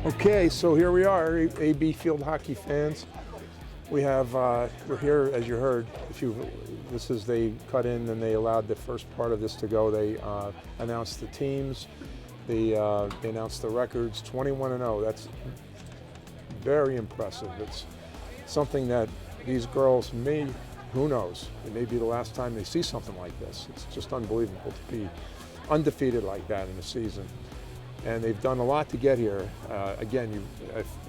Okay, so here we are, AB field hockey fans. We have, we're here, as you heard, they cut in and they allowed the first part of this to go. They announced the teams, they announced the records, 21-0. That's very impressive. It's something that these girls may, who knows, it may be the last time they see something like this. It's just unbelievable to be undefeated like that in a season. And they've done a lot to get here. Again,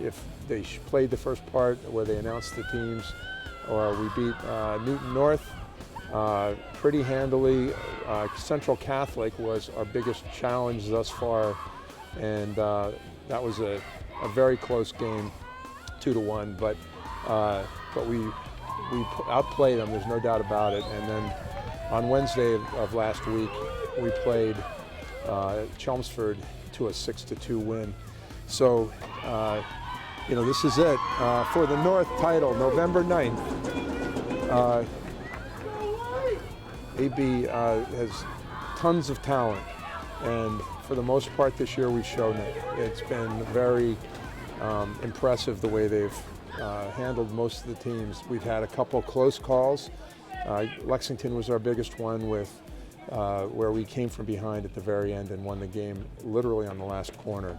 if they played the first part where they announced the teams, or we beat Newton North pretty handily. Central Catholic was our biggest challenge thus far, and that was a very close game, 2-1. But we outplayed them. There's no doubt about it. And then on Wednesday of last week, we played Chelmsford to a 6-2 win. So, this is it for the North title, November 9th. AB has tons of talent, and for the most part this year we've shown it. It's been very impressive the way they've handled most of the teams. We've had a couple close calls. Lexington was our biggest one, with where we came from behind at the very end and won the game literally on the last corner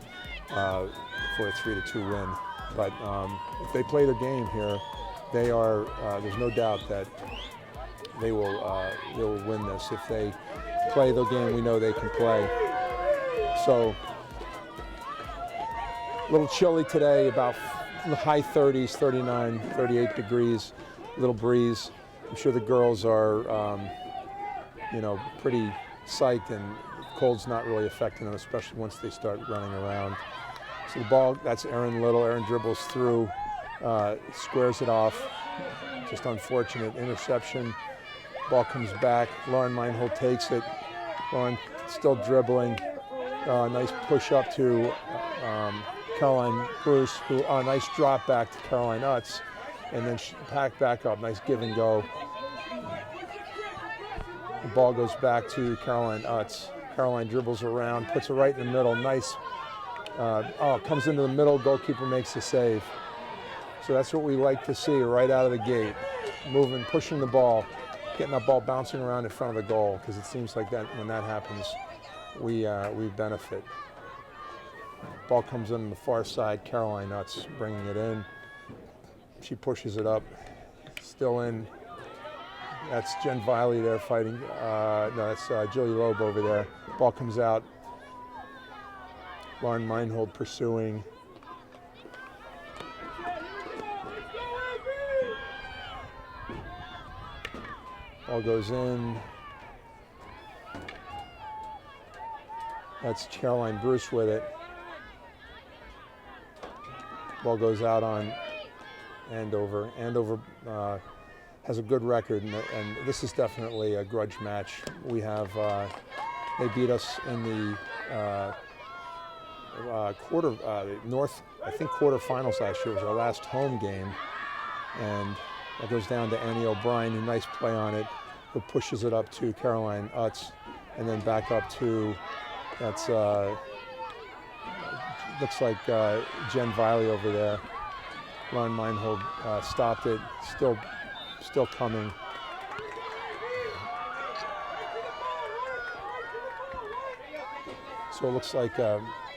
for a 3-2 win. But if they play their game here, they are. There's no doubt that they will win this. If they play the game we know they can play. So a little chilly today, about the high 30s, 39, 38 degrees, a little breeze. I'm sure the girls are pretty psyched, and cold's not really affecting them, especially once they start running around. So the ball, that's Erin Little. Erin dribbles through, squares it off. Just unfortunate interception. Ball comes back. Lauren Meinhold takes it. Lauren still dribbling. Nice push up to Caroline Bruce, who nice drop back to Caroline Utz, and then she packed back up. Nice give and go. The ball goes back to Caroline Utz. Caroline dribbles around, puts it right in the middle. Nice. Comes into the middle. Goalkeeper makes the save. So that's what we like to see right out of the gate. Moving, pushing the ball, getting that ball bouncing around in front of the goal, because it seems like that when that happens, we benefit. Ball comes in on the far side. Caroline Utz bringing it in. She pushes it up. Still in. That's Jen Viley there fighting. That's Julie Loeb over there. Ball comes out. Lauren Meinhold pursuing. Ball goes in. That's Caroline Bruce with it. Ball goes out on Andover. Andover has a good record, and this is definitely a grudge match. We have, they beat us in the North, I think quarterfinals last year was our last home game, and that goes down to Annie O'Brien, who nice play on it, who pushes it up to Caroline Utz, and then back up to, that's, looks like Jen Viley over there. Lauren Meinhold stopped it, still coming. So it looks like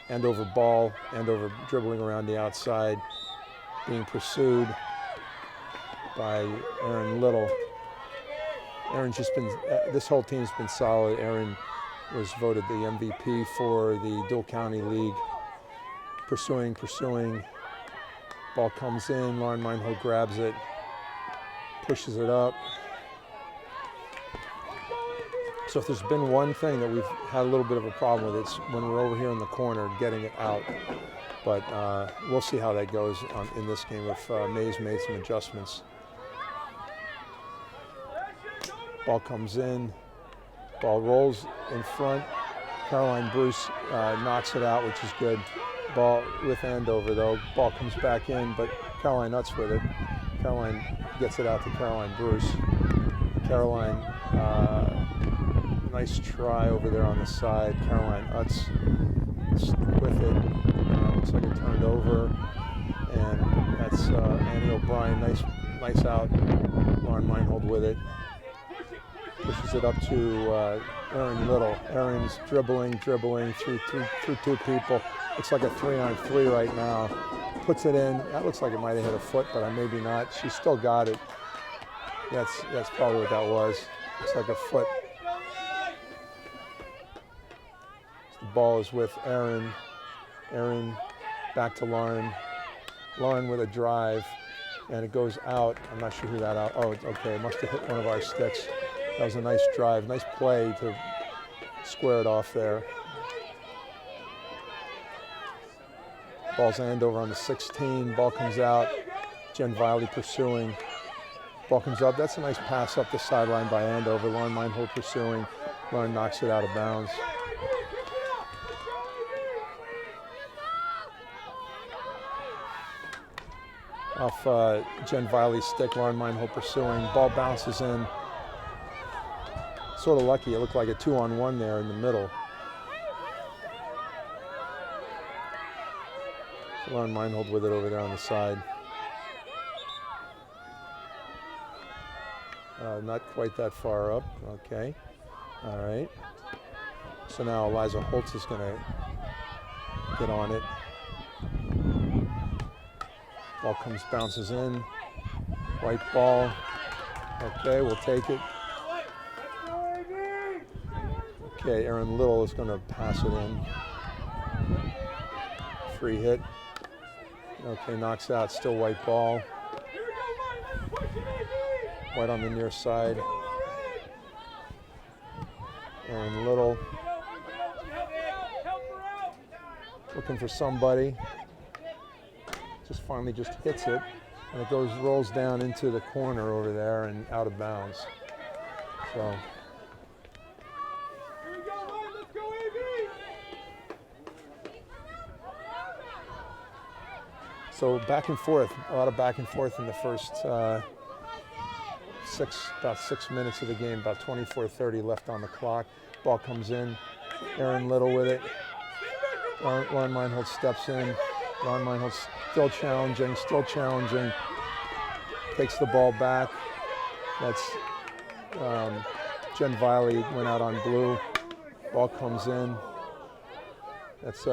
Andover ball, Andover dribbling around the outside, being pursued by Erin Little. Erin's just been, this whole team's been solid. Erin was voted the MVP for the Dual County League. Pursuing. Ball comes in, Lauren Meinhold grabs it, pushes it up. So if there's been one thing that we've had a little bit of a problem with, it's when we're over here in the corner getting it out. But we'll see how that goes in this game if Mays made some adjustments. Ball comes in, ball rolls in front. Caroline Bruce knocks it out, which is good. Ball with Andover though. Ball comes back in, but Caroline Utz with it. Caroline gets it out to Caroline Bruce. Caroline, nice try over there on the side. Caroline Utz with it. Looks like it turned over, and that's Annie O'Brien. Nice out. Lauren Meinhold with it. Pushes it up to Erin Little. Erin's dribbling through two people. Looks like a 3-on-3 right now. Puts it in. That looks like it might have hit a foot, but maybe not. She still got it. That's probably what that was. Looks like a foot. The ball is with Erin. Erin back to Lauren. Lauren with a drive, and it goes out. I'm not sure who that out. Oh, okay. It must have hit one of our sticks. That was a nice drive, nice play to square it off there. Ball's Andover on the 16. Ball comes out. Jen Viley pursuing. Ball comes up. That's a nice pass up the sideline by Andover. Lauren Meinhold pursuing. Lauren knocks it out of bounds. Off Jen Viley's stick, Lauren Meinhold pursuing. Ball bounces in. Sort of lucky. It looked like a 2-on-1 there in the middle. So Lauren Meinhold with it over there on the side. Not quite that far up. Okay. All right. So now Eliza Holtz is going to get on it. Ball bounces in. White ball. Okay, we'll take it. Okay, Erin Little is going to pass it in. Free hit. Okay, knocks out. Still white ball. White on the near side. Erin Little looking for somebody. Finally just hits it, and it rolls down into the corner over there and out of bounds. So back and forth, a lot of back and forth in the first about 6 minutes of the game, about 24:30 left on the clock. Ball comes in, Erin Little with it. Lauren Meinhold steps in. Lauren Meinhold still challenging. Takes the ball back. That's Jen Viley went out on blue. Ball comes in. That's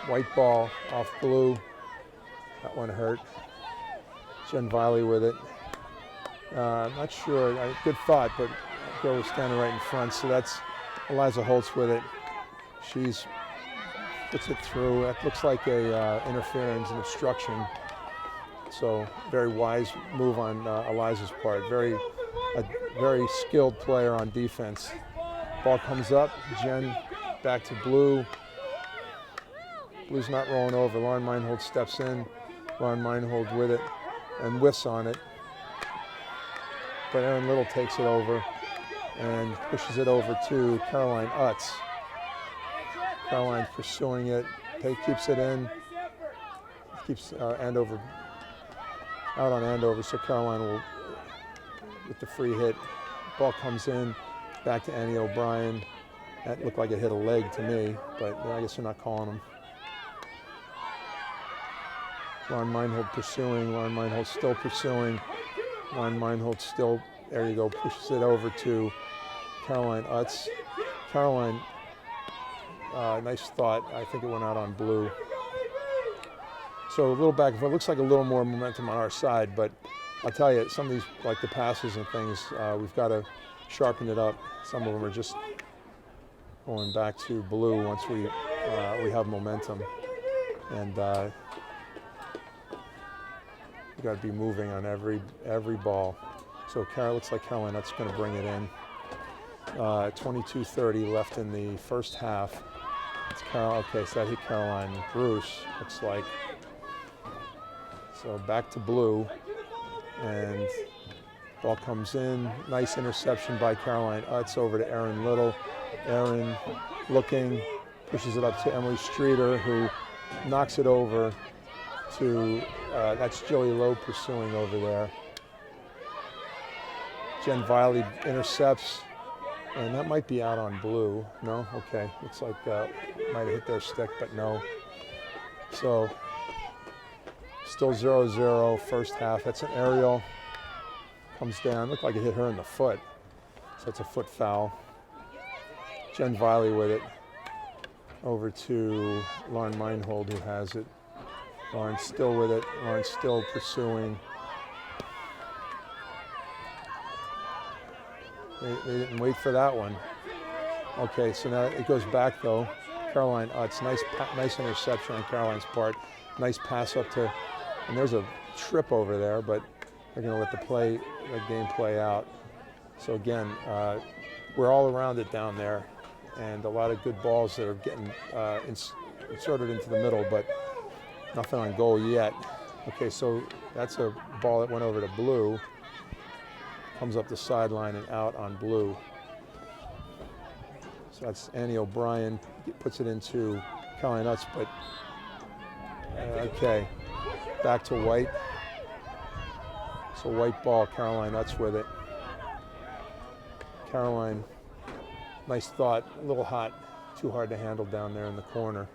white ball off blue. That one hurt. Jen Viley with it. Not sure. Good thought, but girl was standing right in front. So that's Eliza Holtz with it. She's puts it through. That looks like a interference and obstruction. So very wise move on Eliza's part. A very skilled player on defense. Ball comes up. Jen back to blue. Blue's not rolling over. Lauren Meinhold steps in. Lauren Meinhold with it and whiffs on it. But Erin Little takes it over and pushes it over to Caroline Utz. Caroline's pursuing it. Keeps it in. Keeps Andover out on Andover. So Caroline will with the free hit. Ball comes in. Back to Annie O'Brien. That looked like it hit a leg to me, but I guess they're not calling them. Lauren Meinhold pursuing. Lauren Meinhold still pursuing. Lauren Meinhold still, there you go, pushes it over to Caroline Utz. Caroline, nice thought. I think it went out on blue. So a little back and forth. Looks like a little more momentum on our side, but I'll tell you, some of these, like the passes and things, we've got to sharpen it up. Some of them are just going back to blue once we have momentum. And you got to be moving on every ball. So looks like Caroline, that's going to bring it in. 22:30 left in the first half. It's okay, so that hit Caroline Bruce, looks like. So back to blue, and ball comes in. Nice interception by Caroline Utz over to Erin Little. Erin looking, pushes it up to Emily Streeter, who knocks it over to, that's Joey Lowe pursuing over there. Jen Viley intercepts. And that might be out on blue. No? Okay. Looks like might have hit their stick, but no. So still 0-0 first half. That's an aerial. Comes down. Looked like it hit her in the foot. So it's a foot foul. Jen Viley with it. Over to Lauren Meinhold, who has it. Lauren still with it. Lauren still pursuing. They didn't wait for that one. Okay, so now it goes back though. Caroline Utz, nice interception on Caroline's part. Nice pass up to, and there's a trip over there, but they're going to let the game play out. So again, we're all around it down there, and a lot of good balls that are getting inserted into the middle, but nothing on goal yet. Okay, so that's a ball that went over to blue. Comes up the sideline and out on blue. So that's Annie O'Brien, puts it into Caroline Utz, but okay, back to white. So white ball, Caroline Utz with it. Caroline, nice thought, a little hot, too hard to handle down there in the corner.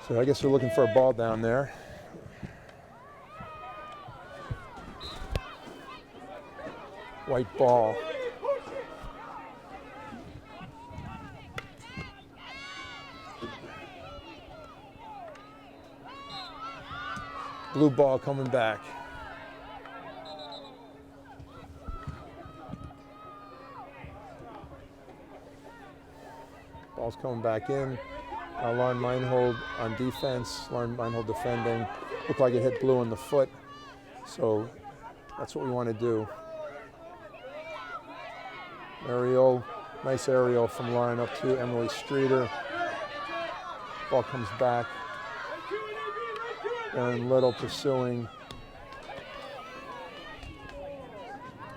So I guess we're looking for a ball down there. White ball. Blue ball coming back. Ball's coming back in. Lauren Meinhold on defense. Lauren Meinhold defending. Looked like it hit blue in the foot. So that's what we want to do. Aerial, nice aerial from Lauren up to Emily Streeter. Ball comes back. Erin Little pursuing.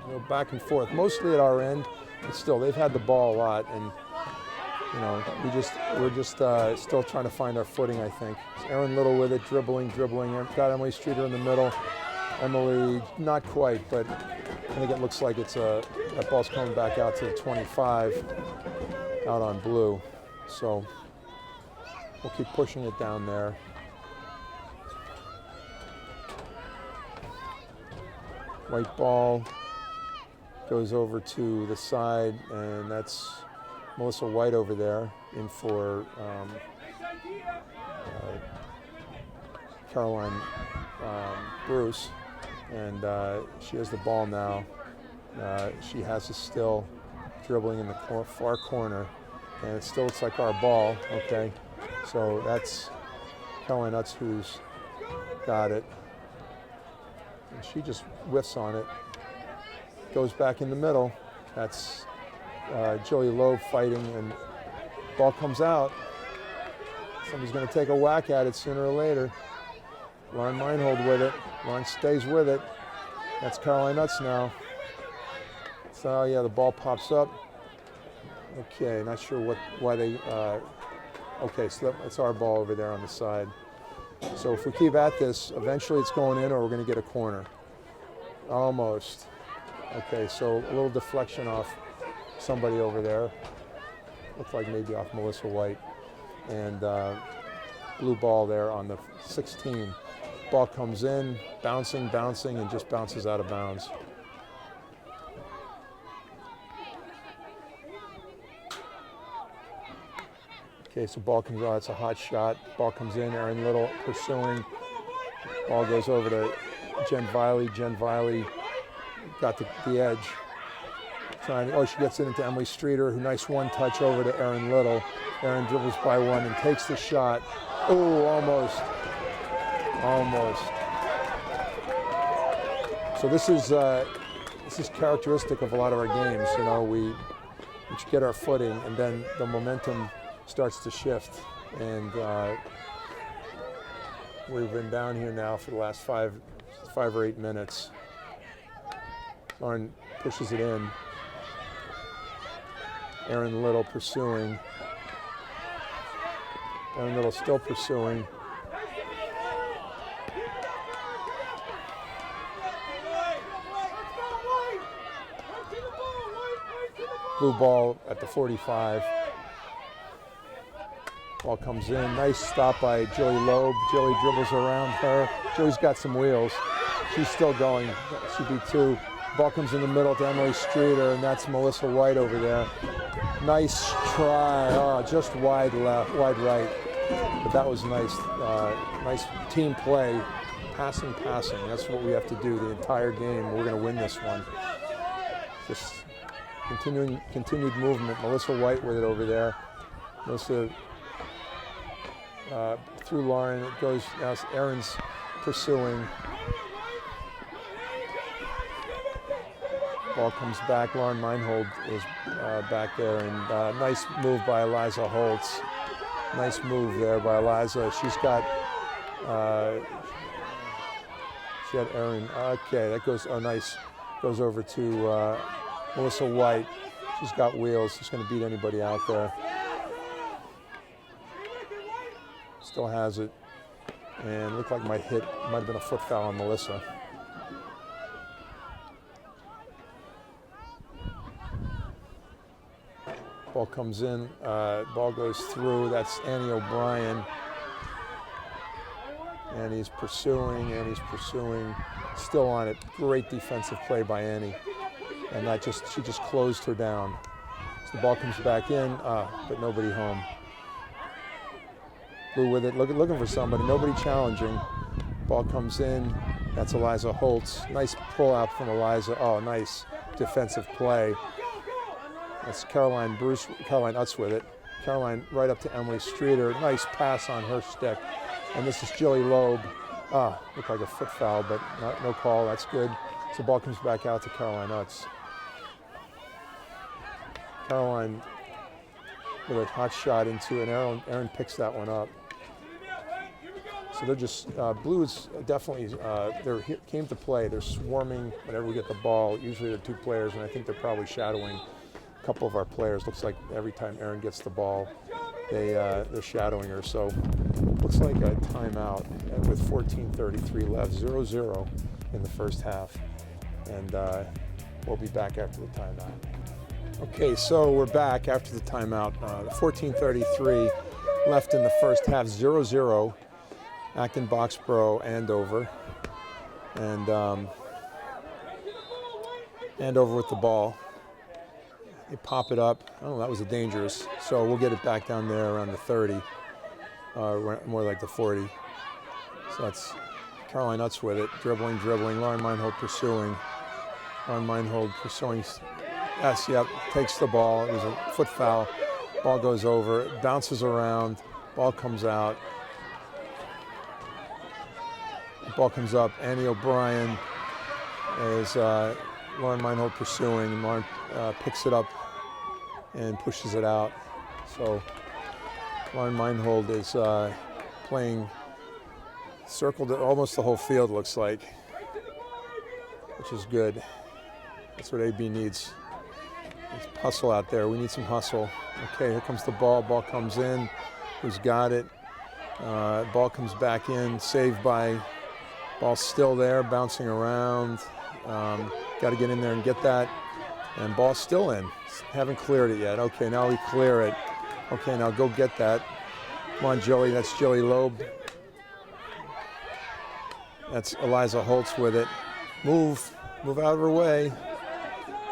Go back and forth, mostly at our end, but still they've had the ball a lot, and you know we're just still trying to find our footing. I think Erin Little with it, dribbling. Got Emily Streeter in the middle. Emily not quite, but I think it looks like it's that ball's coming back out to the 25, out on blue. So we'll keep pushing it down there. White ball goes over to the side, and that's Melissa White over there in for Caroline Bruce, and she has the ball now. She has it still dribbling in the far corner, and it still looks like our ball. Okay, so that's Caroline Utz who's got it. And she just whiffs on it. Goes back in the middle. That's Joey Loeb fighting, and ball comes out. Somebody's going to take a whack at it sooner or later. Lauren Meinhold with it. Lauren stays with it. That's Caroline Utz now. So yeah, the ball pops up. Okay, not sure why they. Okay, so that's our ball over there on the side. So if we keep at this, eventually it's going in, or we're going to get a corner. Almost. Okay, so a little deflection off somebody over there. Looks like maybe off Melissa White. And blue ball there on the 16. Ball comes in, bouncing, and just bounces out of bounds. Okay, so ball comes out. It's a hot shot. Ball comes in. Erin Little pursuing. Ball goes over to Jen Viley. Jen Viley got the edge. She gets it into Emily Streeter, who nice one-touch over to Erin Little. Erin dribbles by one and takes the shot. Oh, almost. So this is characteristic of a lot of our games. You know, we get our footing, and then the momentum starts to shift, and we've been down here now for the last five or 8 minutes. Lauren pushes it in. Aaron Little pursuing. Aaron Little still pursuing. Blue ball at the 45. Ball comes in. Nice stop by Jilly Loeb. Jilly dribbles around her. Jilly's got some wheels. She's still going. She'd be 2. Ball comes in the middle to Emily Streeter, and that's Melissa White over there. Nice try. Oh, just wide left, wide right. But that was nice. Nice team play. Passing. That's what we have to do the entire game. We're going to win this one. Just continued movement. Melissa White with it over there. Melissa through Lauren. It goes. Now Aaron's pursuing. Ball comes back. Lauren Meinhold is back there, and nice move by Eliza Holtz. Nice move there by Eliza. She's got. She had Aaron. Okay, that goes. Oh, nice. Goes over to Melissa White. She's got wheels. She's going to beat anybody out there. Still has it, and looked like might have been a foot foul on Melissa. Ball comes in, ball goes through. That's Annie O'Brien. And he's pursuing, still on it. Great defensive play by Annie. And she just closed her down. So the ball comes back in, but nobody home. Blue with it, looking for somebody, nobody challenging. Ball comes in, that's Eliza Holtz. Nice pull out from Eliza. Oh, nice defensive play. That's Caroline Utz with it. Caroline right up to Emily Streeter. Nice pass on her stick. And this is Jilly Loeb. Looked like a foot foul, but no call. That's good. So the ball comes back out to Caroline Utz. Caroline with a hot shot into, and Aaron picks that one up. So they're just, Blues definitely, came to play. They're swarming whenever we get the ball. Usually they're 2 players, and I think they're probably shadowing a couple of our players. Looks like every time Aaron gets the ball, they're shadowing her. So looks like a timeout with 14:33 left, 0-0 in the first half. And we'll be back after the timeout. Okay, so we're back after the timeout. 14:33 left in the first half, 0-0. Acton Boxborough, Andover. And Andover with the ball. They pop it up. Oh, that was a dangerous. So we'll get it back down there around the 30, more like the 40. So that's Caroline Utz with it, dribbling. Lauren Meinhold pursuing. Yes, yep, takes the ball. It was a foot foul. Ball goes over, it bounces around, ball comes out. Ball comes up. Annie O'Brien is Lauren Meinhold pursuing. Lauren picks it up and pushes it out. So Lauren Meinhold is playing circled almost the whole field, looks like, which is good. That's what AB needs. It's hustle out there. We need some hustle. Okay, here comes the ball. Ball comes in. Who's got it? Ball comes back in. Saved by. Ball's still there, bouncing around. Got to get in there and get that. And ball's still in. Haven't cleared it yet. Okay, now we clear it. Okay, now go get that. Come on, Jilly. That's Jilly Loeb. That's Eliza Holtz with it. Move out of her way.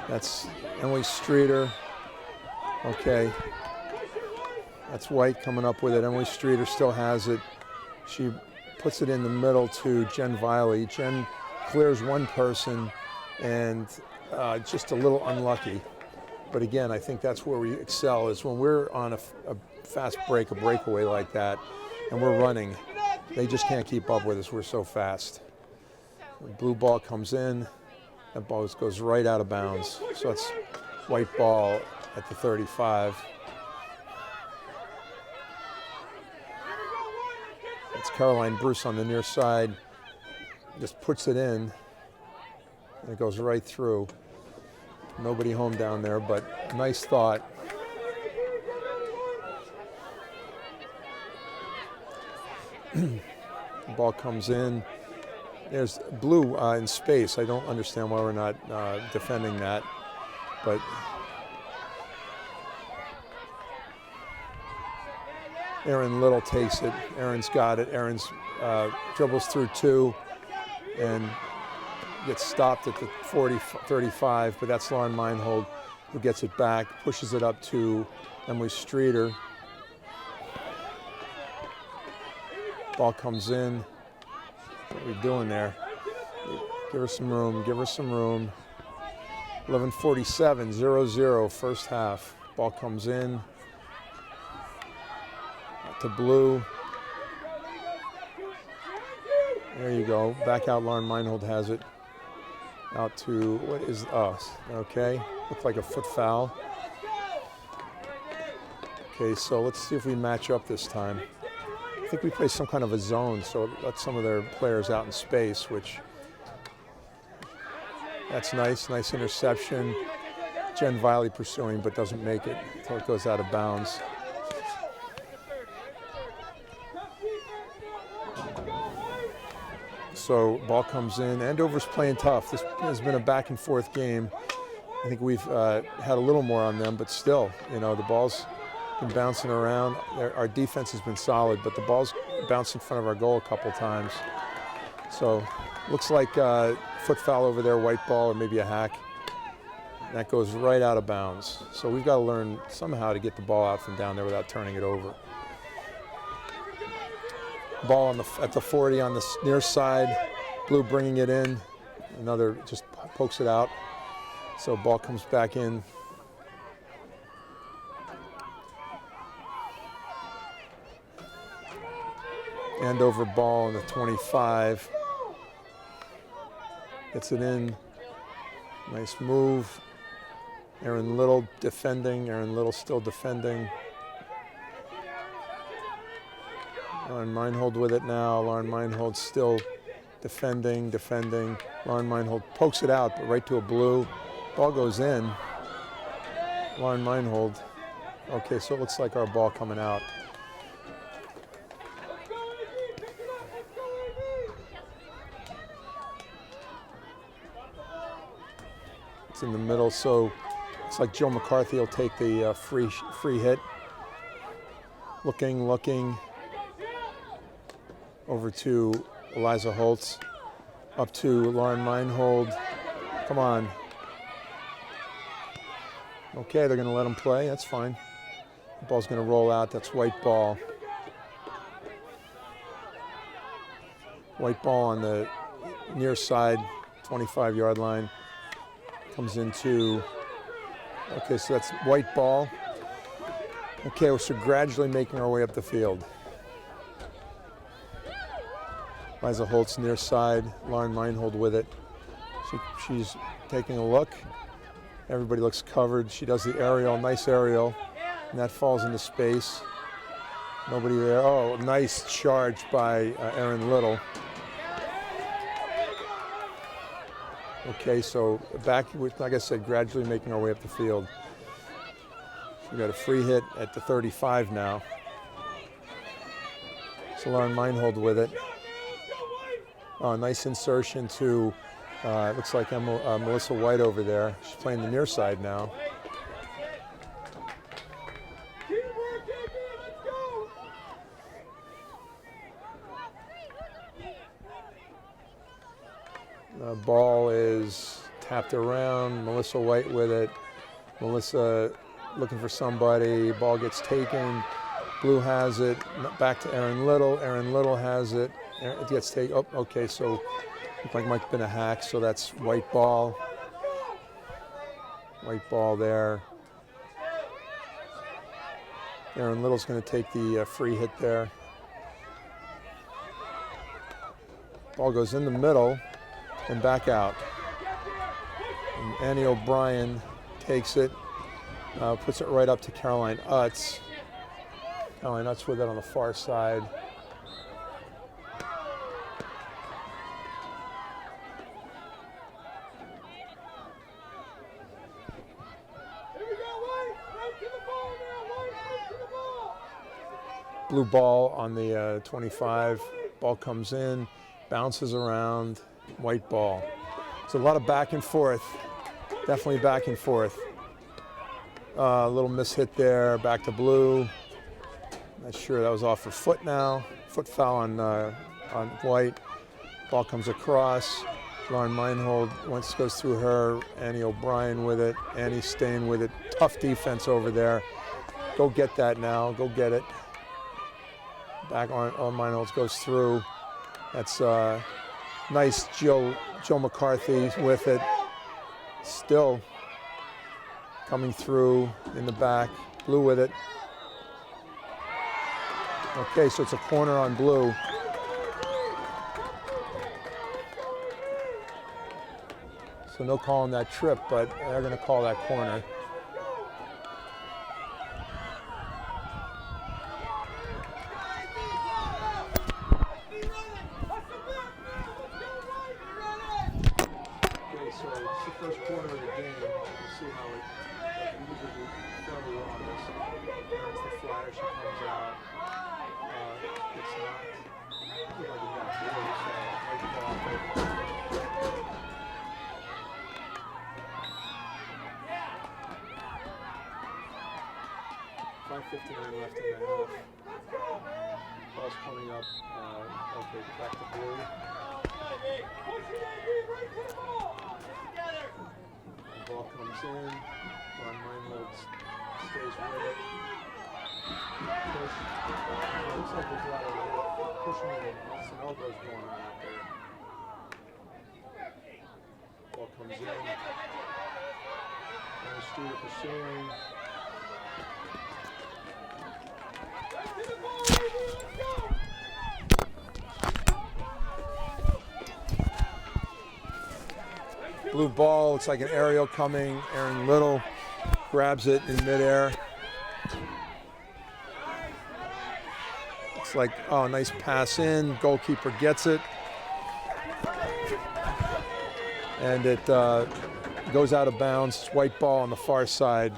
That's Emily Streeter. Okay. That's White coming up with it. Emily Streeter still has it. She puts it in the middle to Jen Viley. Jen clears one person and just a little unlucky. But again, I think that's where we excel, is when we're on a fast break, a breakaway like that, and we're running. They just can't keep up with us. We're so fast. The blue ball comes in. That ball goes right out of bounds. So it's white ball at the 35. It's Caroline Bruce on the near side. Just puts it in. And it goes right through. Nobody home down there, but nice thought. The ball comes in. There's blue in space. I don't understand why we're not defending that, but Aaron Little takes it. Aaron's got it. Aaron's dribbles through two and gets stopped at the 35, but that's Lauren Meinhold who gets it back, pushes it up to Emily Streeter. Ball comes in. What are we doing there? Give her some room, give her some room. 11:47, 0-0, first half. Ball comes in to blue. There you go. Back out, Lauren Meinhold has it. Out to, what is us? Okay, looks like a foot foul. Okay, so let's see if we match up this time. I think we play some kind of a zone, so it lets some of their players out in space, which, that's nice, nice interception. Jen Viley pursuing, but doesn't make it until it goes out of bounds. So ball comes in. Andover's playing tough. This has been a back and forth game. I think we've had a little more on them, but still, you know, the ball's been bouncing around. Our defense has been solid, but the ball's bounced in front of our goal a couple times. So looks like foot foul over there, white ball, or maybe a hack. And that goes right out of bounds. So we've got to learn somehow to get the ball out from down there without turning it over. Ball on at the 40 on the near side. Blue bringing it in. Another just pokes it out. So ball comes back in. Andover ball on the 25. Gets it in. Nice move. Aaron Little defending. Aaron Little still defending. Lauren Meinhold with it now. Lauren Meinhold still defending. Lauren Meinhold pokes it out, but right to a blue. Ball goes in. Lauren Meinhold. Okay, so it looks like our ball coming out. It's in the middle, so it's like Joe McCarthy will take the free hit. Looking. Over to Eliza Holtz, up to Lauren Meinhold. Come on. Okay, they're going to let him play. That's fine. The ball's going to roll out. That's white ball. White ball on the near side, 25-yard line. Comes into, okay, so that's white ball. Okay, so gradually making our way up the field. Liza Holtz near side, Lauren Meinhold with it. She's taking a look. Everybody looks covered. She does the aerial, nice aerial, and that falls into space. Nobody there. Oh, nice charge by Aaron Little. Okay, so back, like I said, gradually making our way up the field. We got a free hit at the 35 now. So Lauren Meinhold with it. Oh, nice insertion to, looks like Melissa White over there. She's playing the near side now. The ball is tapped around. Melissa White with it. Melissa looking for somebody. Ball gets taken. Blue has it. Back to Aaron Little. Aaron Little has it. It gets taken. Oh, okay, so looked like it might have been a hack, so that's white ball. White ball there. Aaron Little's going to take the free hit there. Ball goes in the middle and back out. And Annie O'Brien takes it, puts it right up to Caroline Utz. Caroline Utz with it on the far side. blue ball on the 25. Ball comes in, bounces around, white ball. So a lot of back and forth, definitely back and forth. A little mishit there, back to blue. Not sure, that was off her foot now. Foot foul on white. Ball comes across. Lauren Meinhold once goes through her. Annie O'Brien with it. Annie staying with it. Tough defense over there. Go get that now. Go get it. Back on Meinhold goes through. That's nice. Joe McCarthy with it. Still coming through in the back. Blue with it. Okay, so it's a corner on blue. So no call on that trip, but they're going to call that corner. Okay, so it's the first corner of the game. We'll see how it usually fairly on this. There's the flyer, she comes out. It's not like it got blue, so white ball. 5:59 left in the half. Ball's coming up. Okay, back to blue. Ball comes in. Ron Meinhold stays with it. Push. It looks like there's a lot of pushing and some elbows going on out there. Ball comes in. And the street pursuing. Blue ball, looks like an aerial coming. Aaron Little grabs it in midair. Looks like, oh, nice pass in. Goalkeeper gets it. And it goes out of bounds. White ball on the far side.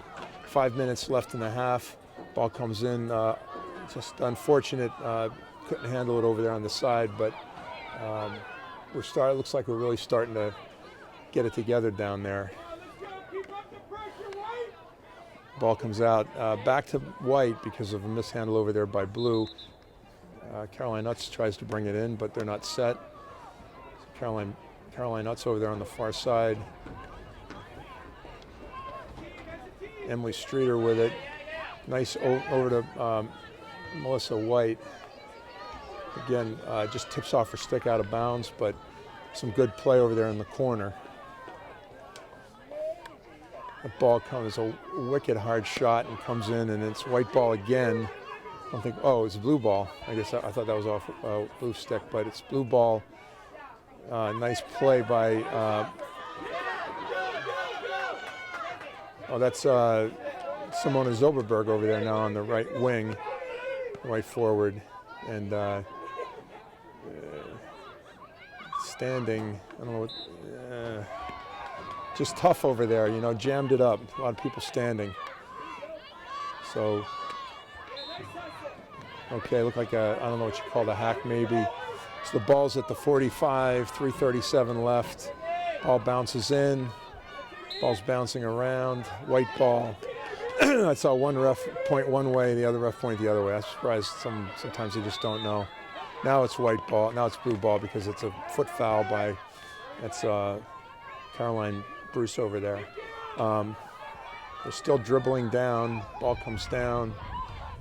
5 minutes left in the half. Ball comes in. Just unfortunate. Couldn't handle it over there on the side, but looks like we're really starting to get it together down there. Ball comes out back to white because of a mishandle over there by blue. Caroline Utz tries to bring it in, but they're not set. So Caroline Utz over there on the far side. Emily Streeter with it. Nice over to Melissa White. Again, just tips off her stick out of bounds, but some good play over there in the corner. The ball comes, a wicked hard shot and comes in, and it's white ball again. I don't think, oh, it's blue ball. I guess I thought that was off blue stick, but it's blue ball. Nice play by, oh, that's Simona Zoberberg over there now on the right wing, right forward, and standing, I don't know what, just tough over there, you know, jammed it up. A lot of people standing. So, okay, look like a, I don't know what you call a hack maybe. So the ball's at the 45, 3:37 left. Ball bounces in. Ball's bouncing around. White ball. I saw one ref point one way, the other ref point the other way. I'm surprised sometimes they just don't know. Now it's white ball. Now it's blue ball because it's a foot foul by, that's Caroline Bruce over there. They're still dribbling down. Ball comes down,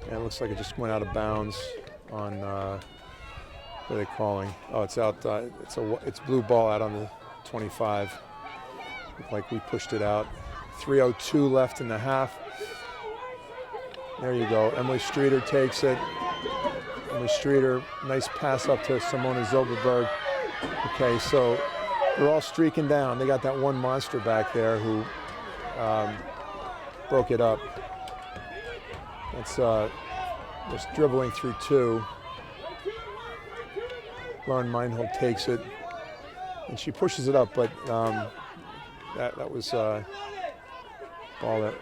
and it looks like it just went out of bounds on, what are they calling? Oh, it's out. It's blue ball out on the 25. Looked like we pushed it out. 3:02 left in the half. There you go. Emily Streeter takes it. Emily Streeter, nice pass up to Simona Zoberberg. Okay, so they're all streaking down. They got that one monster back there who broke it up. That's just dribbling through two. Lauren Meinhold takes it, and she pushes it up, but that was ball that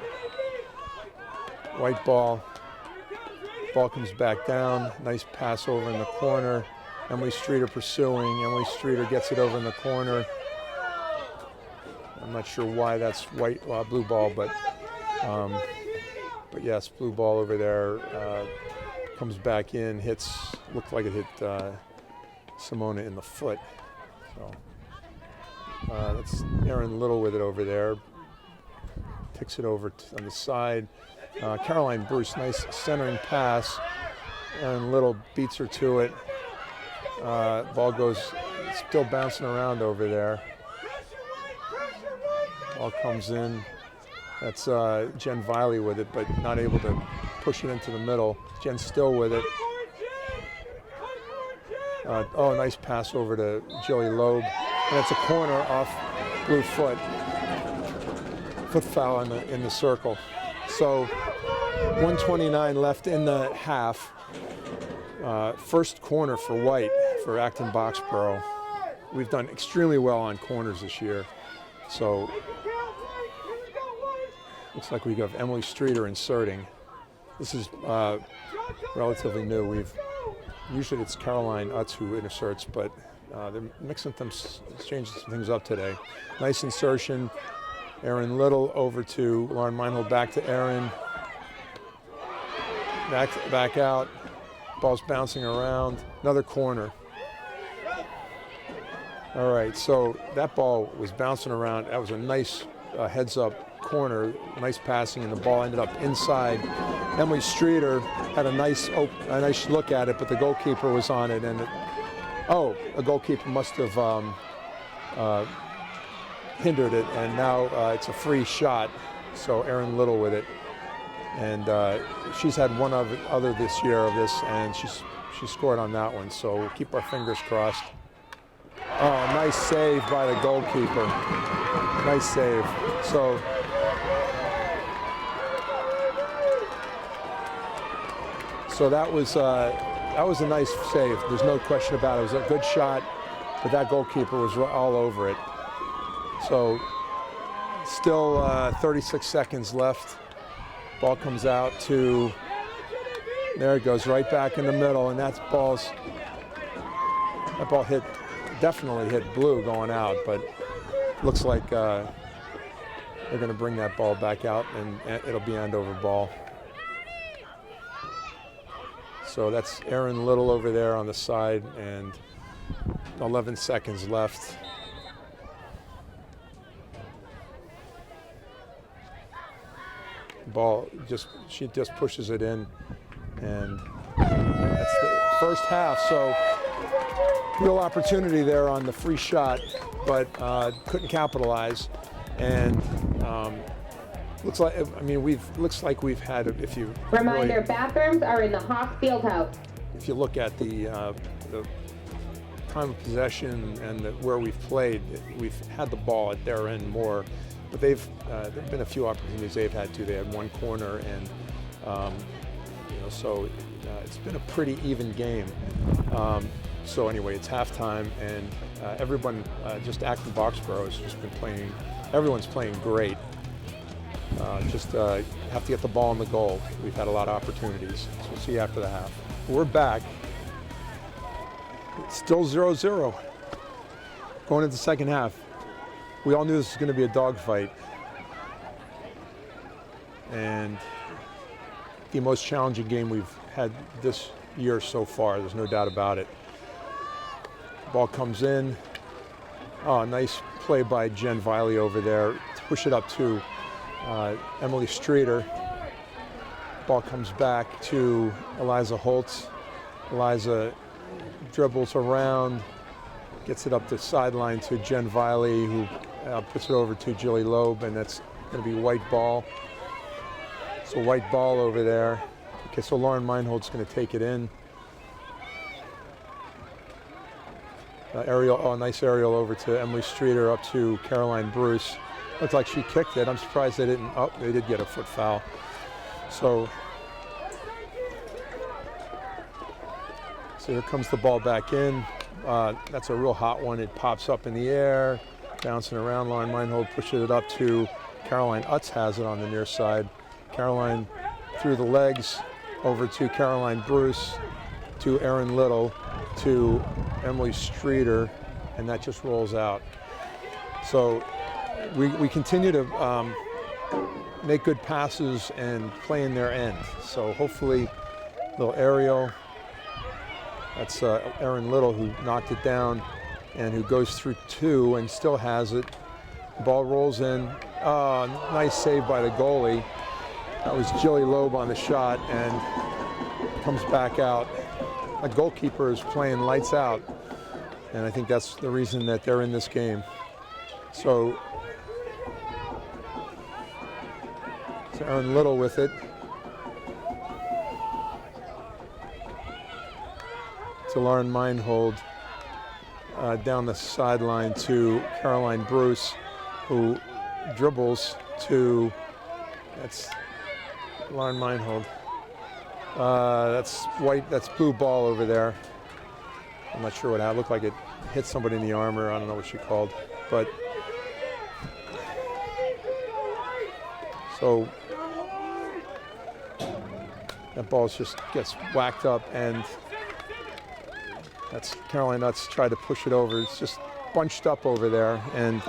white ball. Ball comes back down. Nice pass over in the corner. Emily Streeter pursuing. Emily Streeter gets it over in the corner. I'm not sure why that's blue ball, but yes, blue ball over there. Comes back in, hits, looked like it hit Simona in the foot. So that's Erin Little with it over there. Kicks it over on the side. Caroline Bruce, nice centering pass. Erin Little beats her to it. Ball goes, still bouncing around over there. Ball comes in. That's Jen Viley with it, but not able to push it into the middle. Jen's still with it. Oh, nice pass over to Jilly Loeb. And it's a corner off blue foot. Foot foul in the circle. So 1:29 left in the half. First corner for white for Acton Boxborough. We've done extremely well on corners this year. So looks like we have Emily Streeter inserting. This is relatively new. Usually it's Caroline Utz who inserts, but they're mixing them, changing some things up today. Nice insertion. Erin Little over to Lauren Meinhold, back to Erin. Back out. Ball's bouncing around. Another corner. All right, so that ball was bouncing around. That was a nice heads-up corner, nice passing, and the ball ended up inside. Emily Streeter had a nice look at it, but the goalkeeper was on it, and a goalkeeper must have hindered it, and now it's a free shot. So Erin Little with it, and she's had one other this year of this, and she scored on that one. So we'll keep our fingers crossed. Oh, nice save by the goalkeeper. Nice save. So that was a nice save. There's no question about it. It was a good shot, but that goalkeeper was all over it. So still 36 seconds left. Ball comes out to, there it goes, right back in the middle, and that ball definitely hit blue going out, but looks like they're going to bring that ball back out, and it'll be Andover ball. So that's Erin Little over there on the side, and 11 seconds left. Ball she just pushes it in, and that's the first half. So real opportunity there on the free shot, but couldn't capitalize. And looks like we've had, if you reminder, bathrooms are in the Hawk Fieldhouse. If you look at the time of possession and where we've played, we've had the ball at their end more. But there've been a few opportunities they've had too. They had one corner, and so it's been a pretty even game. So anyway, it's halftime, and everyone, just Acton Boxborough has just been playing. Everyone's playing great. Just have to get the ball in the goal. We've had a lot of opportunities. So we'll see you after the half. We're back. It's still 0-0 going into the second half. We all knew this was going to be a dogfight, and the most challenging game we've had this year so far. There's no doubt about it. Ball comes in. Oh, nice play by Jen Viley over there to push it up to Emily Streeter. Ball comes back to Eliza Holtz. Eliza dribbles around, gets it up the sideline to Jen Viley, who puts it over to Jilly Loeb, and that's going to be white ball. So white ball over there. Okay, so Lauren Meinhold's going to take it in. Nice aerial over to Emily Streeter, up to Caroline Bruce. Looked like she kicked it. I'm surprised they didn't. Oh, they did get a foot foul. So here comes the ball back in. That's a real hot one. It pops up in the air, bouncing around. Lauren Meinhold pushes it up to Caroline Utz, has it on the near side. Caroline through the legs, over to Caroline Bruce, to Erin Little, to Emily Streeter, and that just rolls out. So we continue to make good passes and play in their end. So hopefully, little aerial. That's Erin Little who knocked it down and who goes through 2 and still has it. Ball rolls in. Nice save by the goalie. That was Jilly Loeb on the shot and comes back out. A goalkeeper is playing lights out, and I think that's the reason that they're in this game. So it's Erin Little with it. To Lauren Meinhold down the sideline to Caroline Bruce, who dribbles to, that's Lauren Meinhold. That's white, that's blue ball over there. I'm not sure what happened. It looked like it hit somebody in the arm, or I don't know what she called. But so that ball just gets whacked up, and that's Caroline Nuts tried to push it over. It's just bunched up over there, and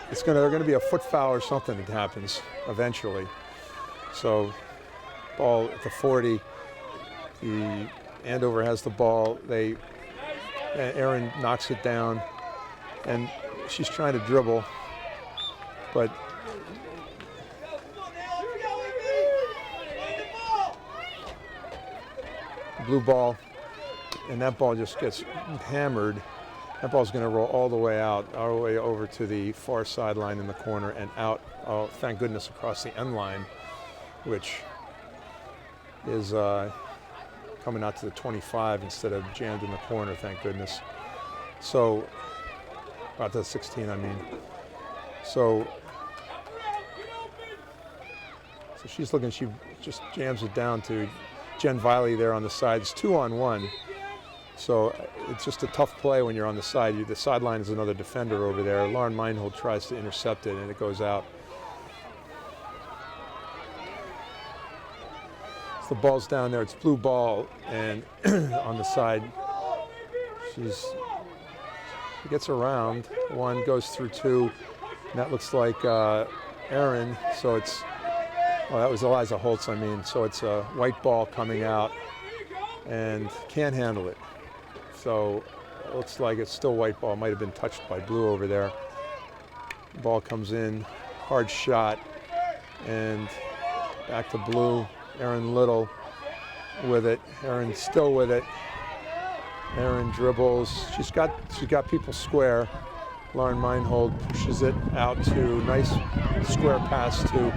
there's gonna be a foot foul or something that happens eventually. So ball at the 40. The Andover has the ball. Erin knocks it down, and she's trying to dribble, but blue ball, and that ball just gets hammered. That ball's going to roll all the way out, all the way over to the far sideline in the corner and out. Oh, thank goodness, across the end line, which is coming out to the 25 instead of jammed in the corner, thank goodness. So, out to the 16, I mean. So she's looking, she just jams it down to Jen Viley there on the side. It's 2-on-1. So it's just a tough play when you're on the side. The sideline is another defender over there. Lauren Meinhold tries to intercept it, and it goes out. The ball's down there, it's blue ball, and on the side, she gets around. 1 goes through 2, and that looks like Erin, so it's, well, that was Eliza Holtz, I mean, so it's a white ball coming out, and can't handle it. So it looks like it's still white ball, might have been touched by blue over there. Ball comes in, hard shot, and back to blue. Erin Little with it. Erin still with it. Erin dribbles. She's got people square. Lauren Meinhold pushes it out to nice square pass to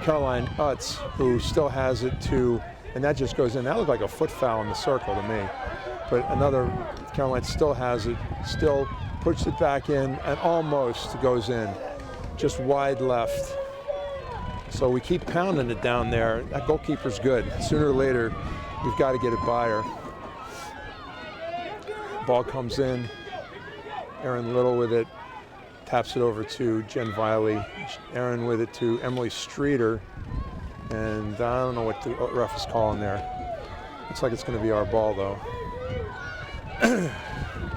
Caroline Utz, who still has it to, and that just goes in. That looked like a foot foul in the circle to me. But another, Caroline still has it, still pushes it back in, and almost goes in. Just wide left. So we keep pounding it down there. That goalkeeper's good. Sooner or later, we've got to get it by her. Ball comes in. Erin Little with it. Taps it over to Jen Viley. Erin with it to Emily Streeter. And I don't know what the ref is calling there. Looks like it's going to be our ball, though.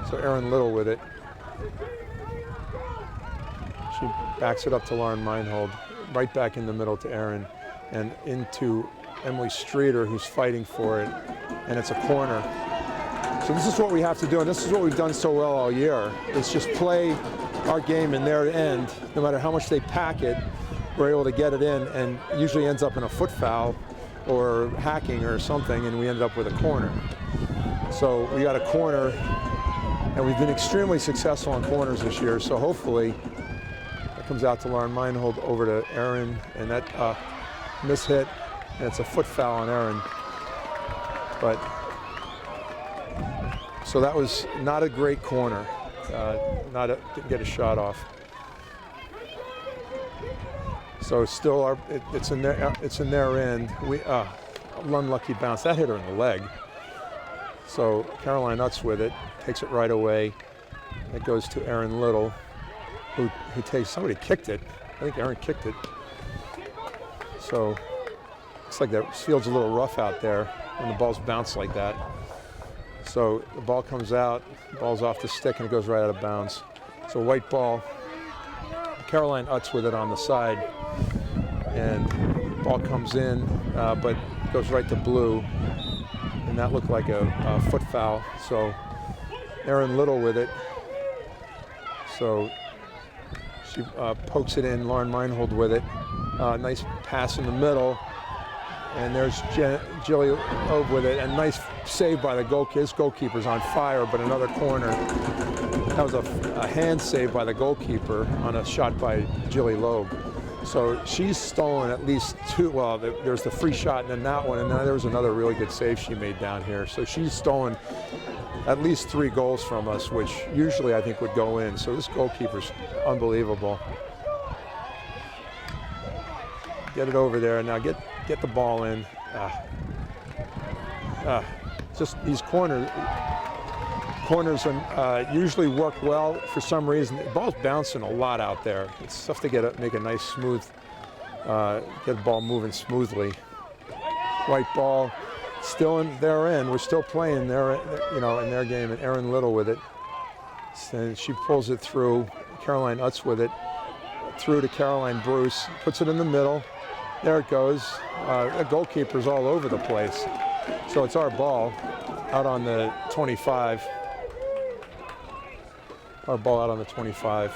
So Erin Little with it. She backs it up to Lauren Meinhold. Right back in the middle to Erin, and into Emily Streeter, who's fighting for it, and it's a corner. So this is what we have to do, and this is what we've done so well all year. It's just play our game in their end. No matter how much they pack it, we're able to get it in, and usually ends up in a foot foul or hacking or something, and we ended up with a corner. So we got a corner, and we've been extremely successful on corners this year, so hopefully comes out to Lauren Meinhold over to Erin, and that mishit, and it's a foot foul on Erin. But so that was not a great corner. Didn't get a shot off. So still, it's in their end. Unlucky bounce. That hit her in the leg. So Caroline Utz with it, takes it right away. It goes to Erin Little, who takes, somebody kicked it. I think Erin kicked it. So Looks like that field's a little rough out there when the ball's bounced like that. So the ball comes out, the ball's off the stick, and it goes right out of bounds. So white ball. Caroline Utz with it on the side, and ball comes in, but goes right to blue, and that looked like a foot foul. So Erin Little with it. So she pokes it in. Lauren Meinhold with it. Nice pass in the middle, and there's Jilly Loeb with it, and nice save by the goalkeeper. His goalkeeper's on fire, but another corner. That was a hand save by the goalkeeper on a shot by Jilly Loeb. So she's stolen at least two. Well, there's the free shot and then that one, and then there was another really good save she made down here. So she's stolen at least 3 goals from us, which usually I think would go in. So this goalkeeper's unbelievable. Get it over there. Now get the ball in. Just these corners usually work well for some reason. The ball's bouncing a lot out there. It's tough to make a nice smooth, get the ball moving smoothly. White ball, still in their end. We're still playing their, in their game, and Erin Little with it. And she pulls it through. Caroline Utz with it, through to Caroline Bruce, puts it in the middle. There it goes. The goalkeeper's all over the place. So it's our ball out on the 25. Our ball out on the 25.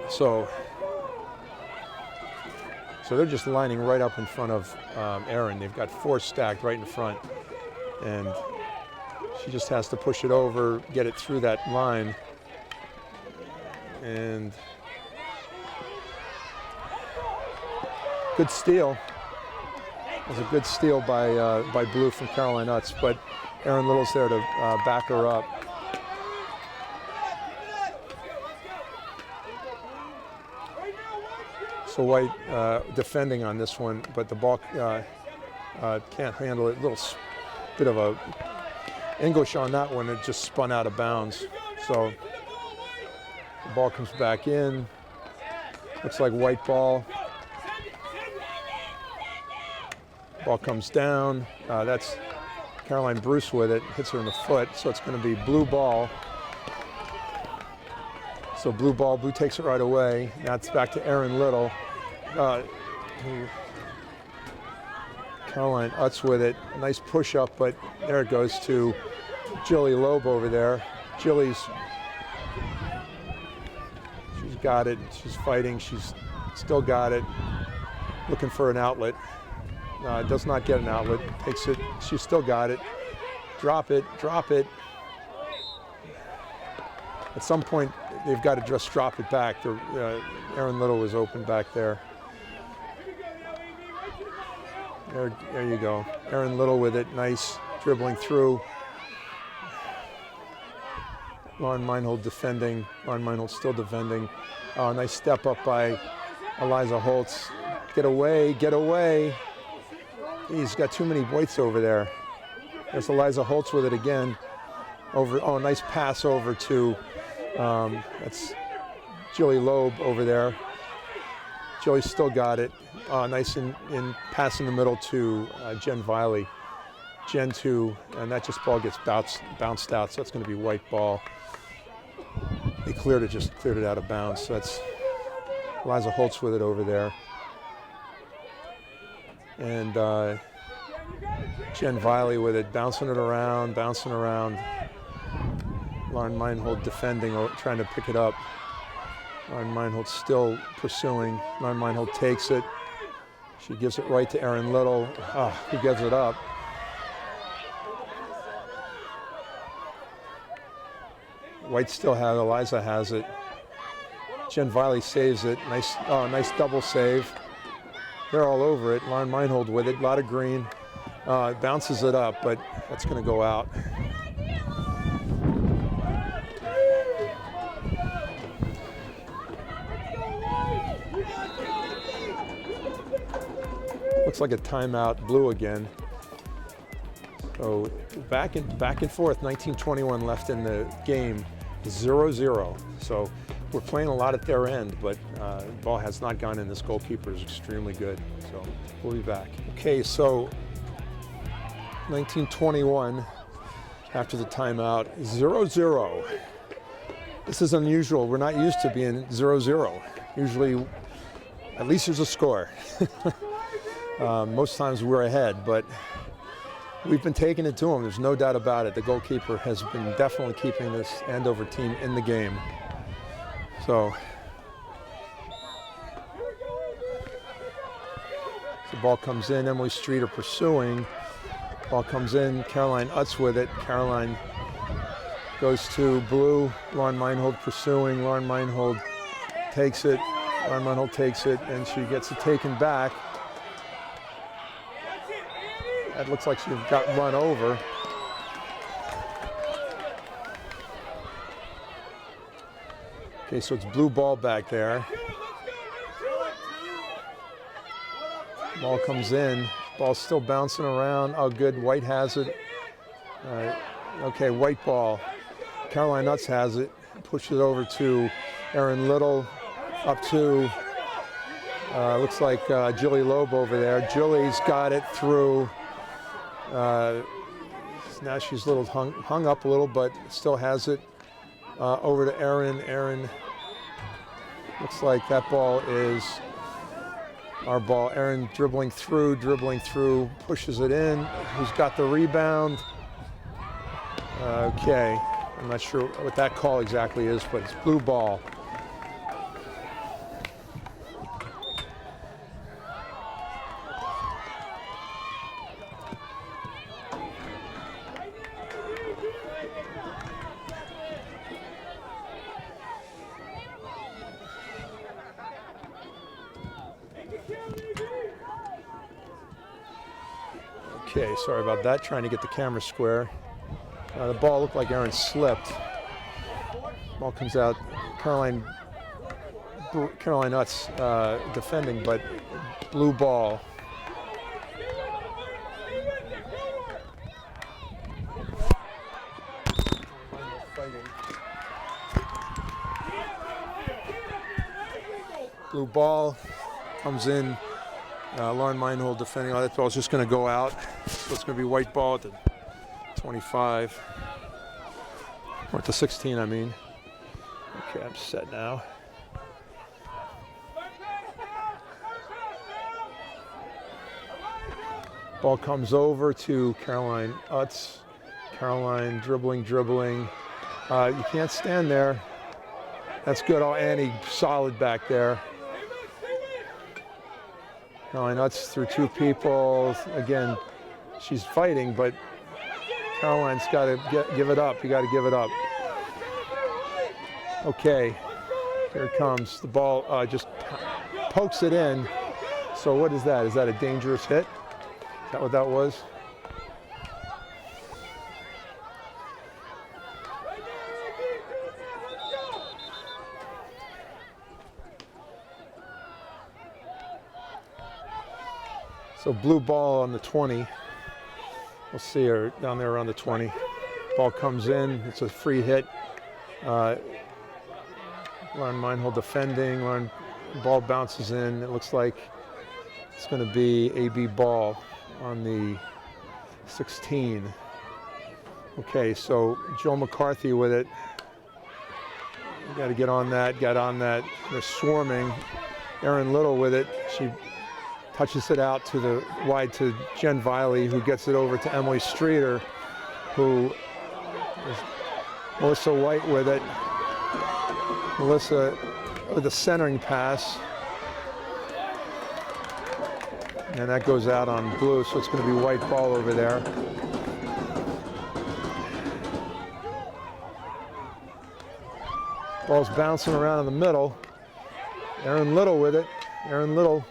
So they're just lining right up in front of Erin. They've got 4 stacked right in front. And she just has to push it over, get it through that line. And good steal. It was a good steal by Blue from Caroline Utz, but Erin Little's there to back her up. So White defending on this one, but the ball can't handle it. A little bit of a English on that one. It just spun out of bounds. So the ball comes back in. Looks like white ball. Ball comes down. That's Caroline Bruce with it. Hits her in the foot. So it's going to be blue ball. So blue ball. Blue takes it right away. Now it's back to Erin Little. Caroline Utz with it. Nice push up, but there it goes to Jilly Loeb over there. She's got it. She's fighting. She's still got it. Looking for an outlet. Does not get an outlet. Takes it. She's still got it. Drop it. Drop it. At some point, they've got to just drop it back. Erin Little was open back there. There you go. Erin Little with it. Nice dribbling through. Lauren Meinhold defending. Lauren Meinhold still defending. Nice step up by Eliza Holtz. Get away. Get away. He's got too many weights over there. There's Eliza Holtz with it again. Nice pass over to, that's Jilly Loeb over there. Jilly's still got it. Nice in pass in the middle to Jen Viley. Jen to, and that ball gets bounced out, so that's going to be white ball. They cleared it out of bounds. So that's Eliza Holtz with it over there. And Jen Viley with it, bouncing around. Lauren Meinhold defending, trying to pick it up. Lauren Meinhold still pursuing. Lauren Meinhold takes it. She gives it right to Erin Little. Who gives it up? White still has it. Eliza has it. Jen Viley saves it. Nice double save. They're all over it. Lauren Meinhold with it. A lot of green. Bounces it up, but that's going to go out. Looks like a timeout. Blue again. So back and forth. 19:21 left in the game. 0-0. So we're playing a lot at their end, but the ball has not gone in. This goalkeeper is extremely good, so we'll be back. Okay, so 1921, after the timeout, 0-0. This is unusual. We're not used to being 0-0. Usually, at least there's a score. Most times we're ahead, but we've been taking it to them. There's no doubt about it. The goalkeeper has been definitely keeping this Andover team in the game. So, the ball comes in. Emily Streeter pursuing. Ball comes in. Caroline Utz with it. Caroline goes to blue. Lauren Meinhold pursuing. Lauren Meinhold takes it. Lauren Meinhold takes it, and she gets it taken back. That looks like she got run over. Okay, so it's blue ball back there. Ball comes in. Ball's still bouncing around. Oh, good. White has it. Okay, white ball. Caroline Utz has it. Pushes it over to Erin Little. Up to, looks like Jilly Loeb over there. Jilly's got it through. Now she's a little hung up a little, but still has it. Over to Erin. Erin, looks like that ball is our ball. Erin dribbling through, pushes it in. Who's got the rebound? Okay, I'm not sure what that call exactly is, but it's blue ball. Okay, sorry about that, trying to get the camera square. The ball looked like Erin slipped. Ball comes out, Caroline Utz defending, but blue ball. Blue ball comes in. Lauren Meinhold defending. Oh, that ball's just going to go out. So it's going to be white ball at the 25. Or at the 16, I mean. Okay, I'm set now. Ball comes over to Caroline Utz. Caroline dribbling. You can't stand there. That's good. Oh, Annie solid back there. Caroline Utz through two people. Again, she's fighting, but Caroline's got to give it up. You got to give it up. Okay, here it comes. The ball just pokes it in. So what is that? Is that a dangerous hit? Is that what that was? So blue ball on the 20. We'll see her down there around the 20. Ball comes in. It's a free hit. Lauren Meinhold defending. Ball bounces in. It looks like it's going to be AB ball on the 16. Okay, so Joe McCarthy with it. You got to get on that. Got on that. They're swarming. Erin Little with it. She touches it out to the wide to Jen Viley, who gets it over to Emily Streeter, who is Melissa White with it. Melissa with a centering pass. And that goes out on blue, so it's going to be white ball over there. Ball's bouncing around in the middle. Erin Little with it. Erin Little.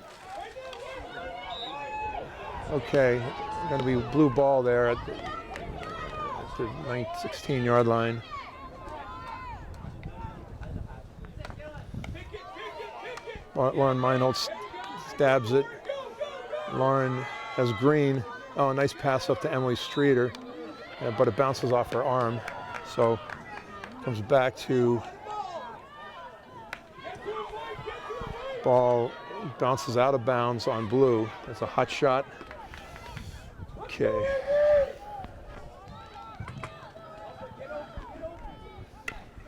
Okay, going to be blue ball there at the 16-yard line. Lauren Meinhold stabs it. Lauren has green. Oh, a nice pass up to Emily Streeter, but it bounces off her arm. So comes back to Ball bounces out of bounds on blue. That's a hot shot. Okay.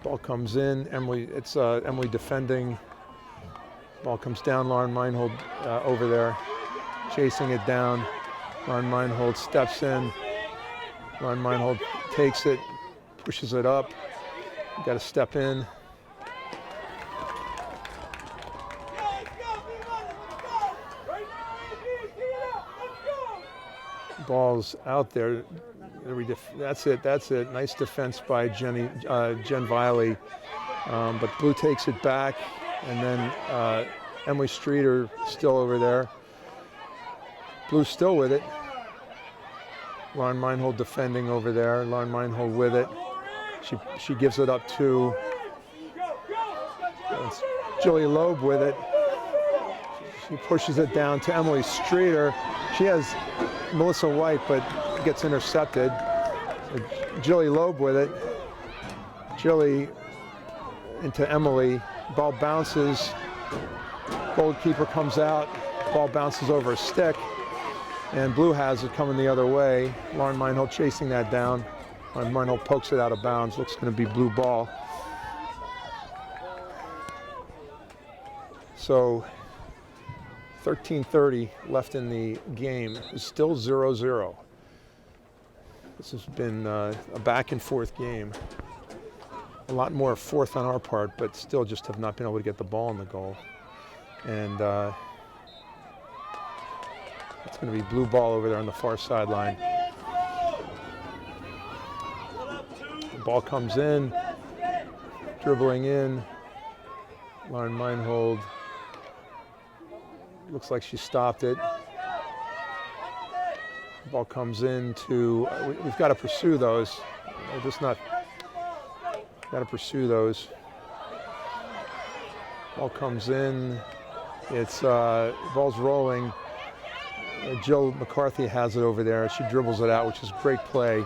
Ball comes in. It's Emily defending. Ball comes down. Lauren Meinhold over there, chasing it down. Lauren Meinhold steps in. Lauren Meinhold takes it, pushes it up. Got to step in. Ball's out there. That's it. Nice defense by Jen Viley. But blue takes it back, and then Emily Streeter still over there. Blue's still with it. Lauren Meinhold defending over there. Lauren Meinhold with it. She gives it up to Julie Loeb with it. She pushes it down to Emily Streeter. She has Melissa White, but gets intercepted. So Julie Loeb with it. Julie into Emily. Ball bounces. Goalkeeper comes out. Ball bounces over a stick. And blue has it coming the other way. Lauren Meinhold chasing that down. Lauren Meinhold pokes it out of bounds. Looks going to be blue ball. So 13:30 left in the game. It's still 0-0. This has been a back and forth game. A lot more fourth on our part, but still just have not been able to get the ball in the goal. And it's going to be blue ball over there on the far sideline. The ball comes in, dribbling in. Lauren Meinhold looks like she stopped it. The ball comes in to, we've got to pursue those. We're just not, got to pursue those. Ball comes in, it's, ball's rolling. Jill McCarthy has it over there. She dribbles it out, which is great play.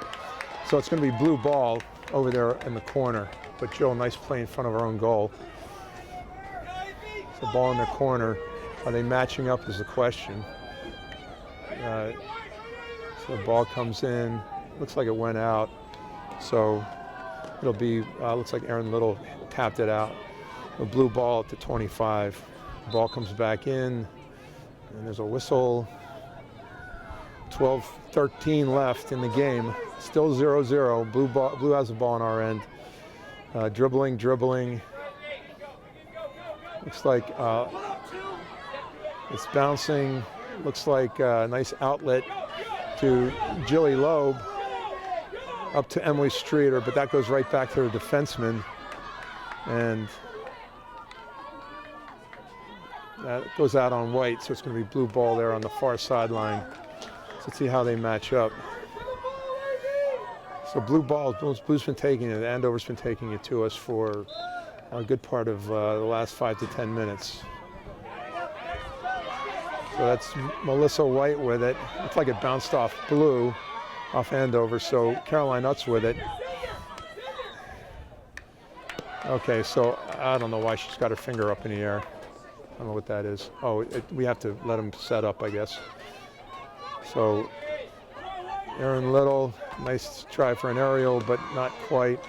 So it's going to be blue ball over there in the corner. But Jill, nice play in front of her own goal. The ball in the corner. Are they matching up is the question. So the ball comes in. Looks like it went out. So it'll be, looks like Erin Little tapped it out. A blue ball at the 25. The ball comes back in. And there's a whistle. 12-13 left in the game. Still 0-0. Blue has the ball on our end. Dribbling. Looks like it's bouncing. Looks like a nice outlet to Julie Loeb. Up to Emily Streeter, but that goes right back to her defenseman. And that goes out on white, so it's going to be blue ball there on the far sideline. So let's see how they match up. So blue ball, Blue's been taking it. Andover's been taking it to us for a good part of the last 5 to 10 minutes. So that's Melissa White with it. Looks like it bounced off blue, off Andover. So Caroline Utz with it. Okay, so I don't know why she's got her finger up in the air. I don't know what that is. Oh, we have to let them set up, I guess. So Erin Little, nice try for an aerial, but not quite.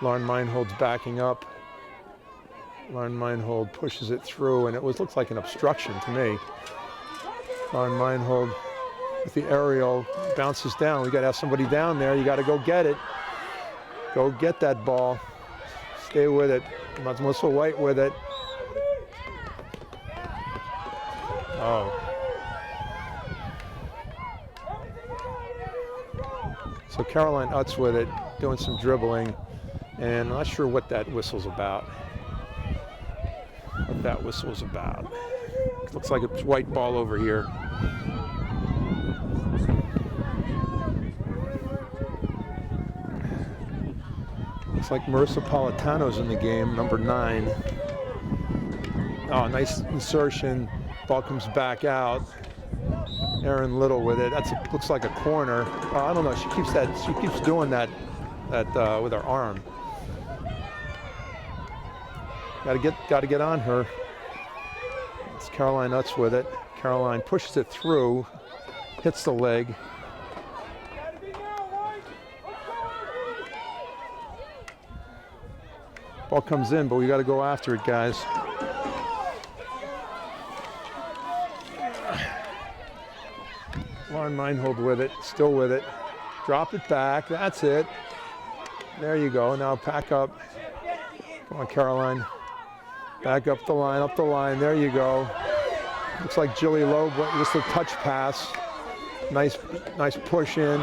Lauren Meinhold's backing up. Lauren Meinhold pushes it through, and it looks like an obstruction to me. Lauren Meinhold with the aerial bounces down. We got to have somebody down there. You got to go get it. Go get that ball. Stay with it. Melissa White with it. Oh. So Caroline Utz with it, doing some dribbling, and I'm not sure what that whistle's about. What that whistle's about. Looks like it's white ball over here. Looks like Marissa Politano's in the game, number 9. Oh, nice insertion. Ball comes back out. Erin Little with it. Looks like a corner. I don't know. She keeps doing that with her arm. Got to get on her. Caroline Utz with it. Caroline pushes it through, hits the leg. Ball comes in, but we got to go after it, guys. Lauren Meinhold with it, still with it. Drop it back, that's it. There you go, now pack up. Come on, Caroline. Back up the line, there you go. Looks like Jilly Loeb, just a touch pass. Nice push in.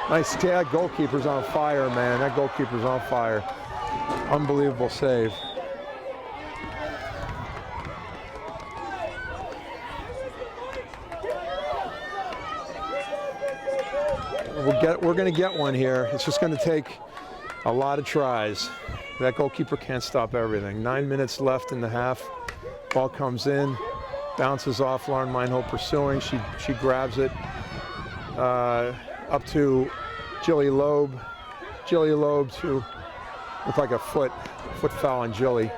Nice, that goalkeeper's on fire, man. That goalkeeper's on fire. Unbelievable save. We're going to get one here. It's just going to take a lot of tries. That goalkeeper can't stop everything. 9 minutes left in the half. Ball comes in, bounces off. Lauren Meinhold pursuing. She grabs it up to Jilly Loeb. Jilly Loeb to look like a foot foul on Jilly.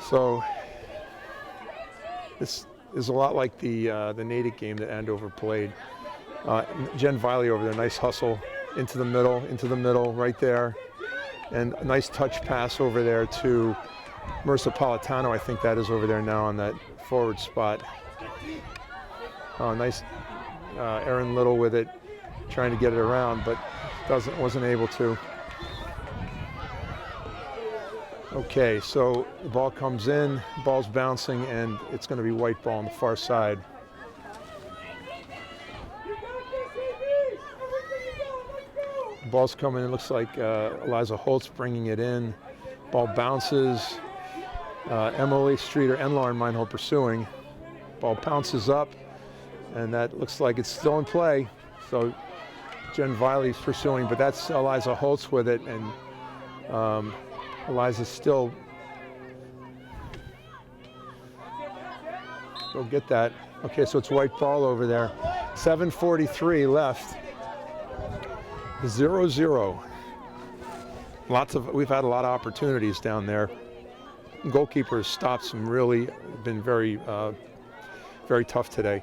So this is a lot like the Natick game that Andover played. Jen Viley over there, nice hustle into the middle, right there. And a nice touch pass over there to Marissa Politano, I think that is over there now on that forward spot. Nice Erin Little with it, trying to get it around, but wasn't able to. Okay, so the ball comes in, ball's bouncing, and it's going to be white ball on the far side. Ball's coming in, looks like Eliza Holtz bringing it in. Ball bounces. Emily Streeter and Lauren Meinhold pursuing. Ball bounces up, and that looks like it's still in play. So Jen Viley's pursuing, but that's Eliza Holtz with it, and Eliza's still. Go get that. Okay, so it's white ball over there. 7:43 left. 0-0. We've had a lot of opportunities down there. Goalkeepers stopped some really, been very, very tough today.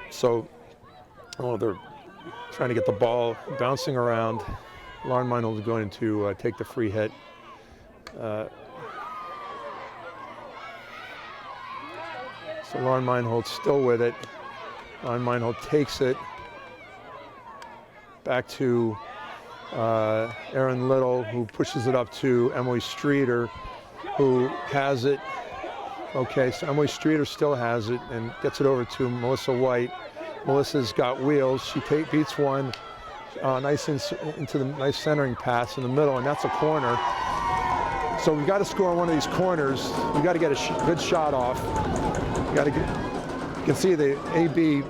So, they're trying to get the ball bouncing around. Lauren Meinhold is going to take the free hit. So Lauren Meinhold's still with it. Lauren Meinhold takes it. Back to Erin Little, who pushes it up to Emily Streeter, who has it. Okay, so Emily Streeter still has it and gets it over to Melissa White. Melissa's got wheels. She beats one. Nice into the nice centering pass in the middle, and that's a corner. So we've got to score on one of these corners. We've got to get a good shot off. You can see the AB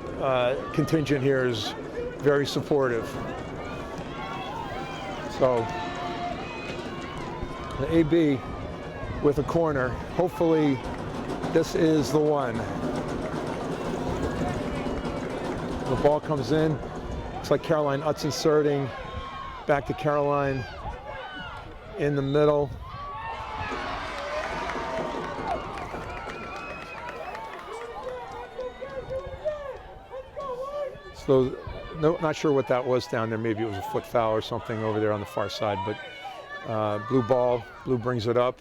contingent here is very supportive. So the AB with a corner. Hopefully this is the one. The ball comes in. Looks like Caroline Utz inserting. Back to Caroline in the middle. So no, not sure what that was down there. Maybe it was a foot foul or something over there on the far side. But blue ball. Blue brings it up.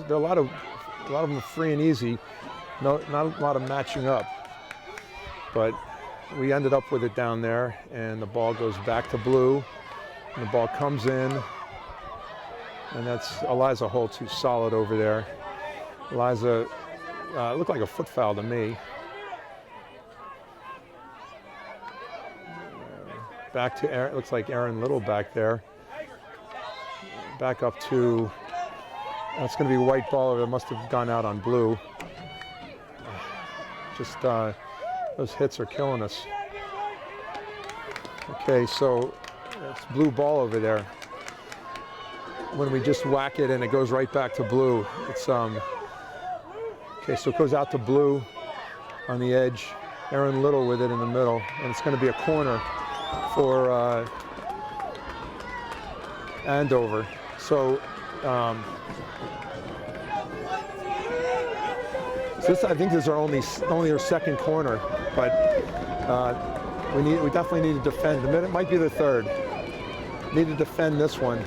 There are a lot of them are free and easy. No, not a lot of matching up. But we ended up with it down there, and the ball goes back to blue. And the ball comes in, and that's Eliza Holtz, who's solid over there. Eliza looked like a foot foul to me. Back to Erin, looks like Erin Little back there. Back up to, that's going to be white ball. It must have gone out on blue. Just those hits are killing us. Okay, so it's blue ball over there. When we just whack it and it goes right back to blue, it's okay. So it goes out to blue on the edge. Erin Little with it in the middle, and it's going to be a corner for Andover. So this, I think, this is only our second corner, but we definitely need to defend. It might be the third. Need to defend this one.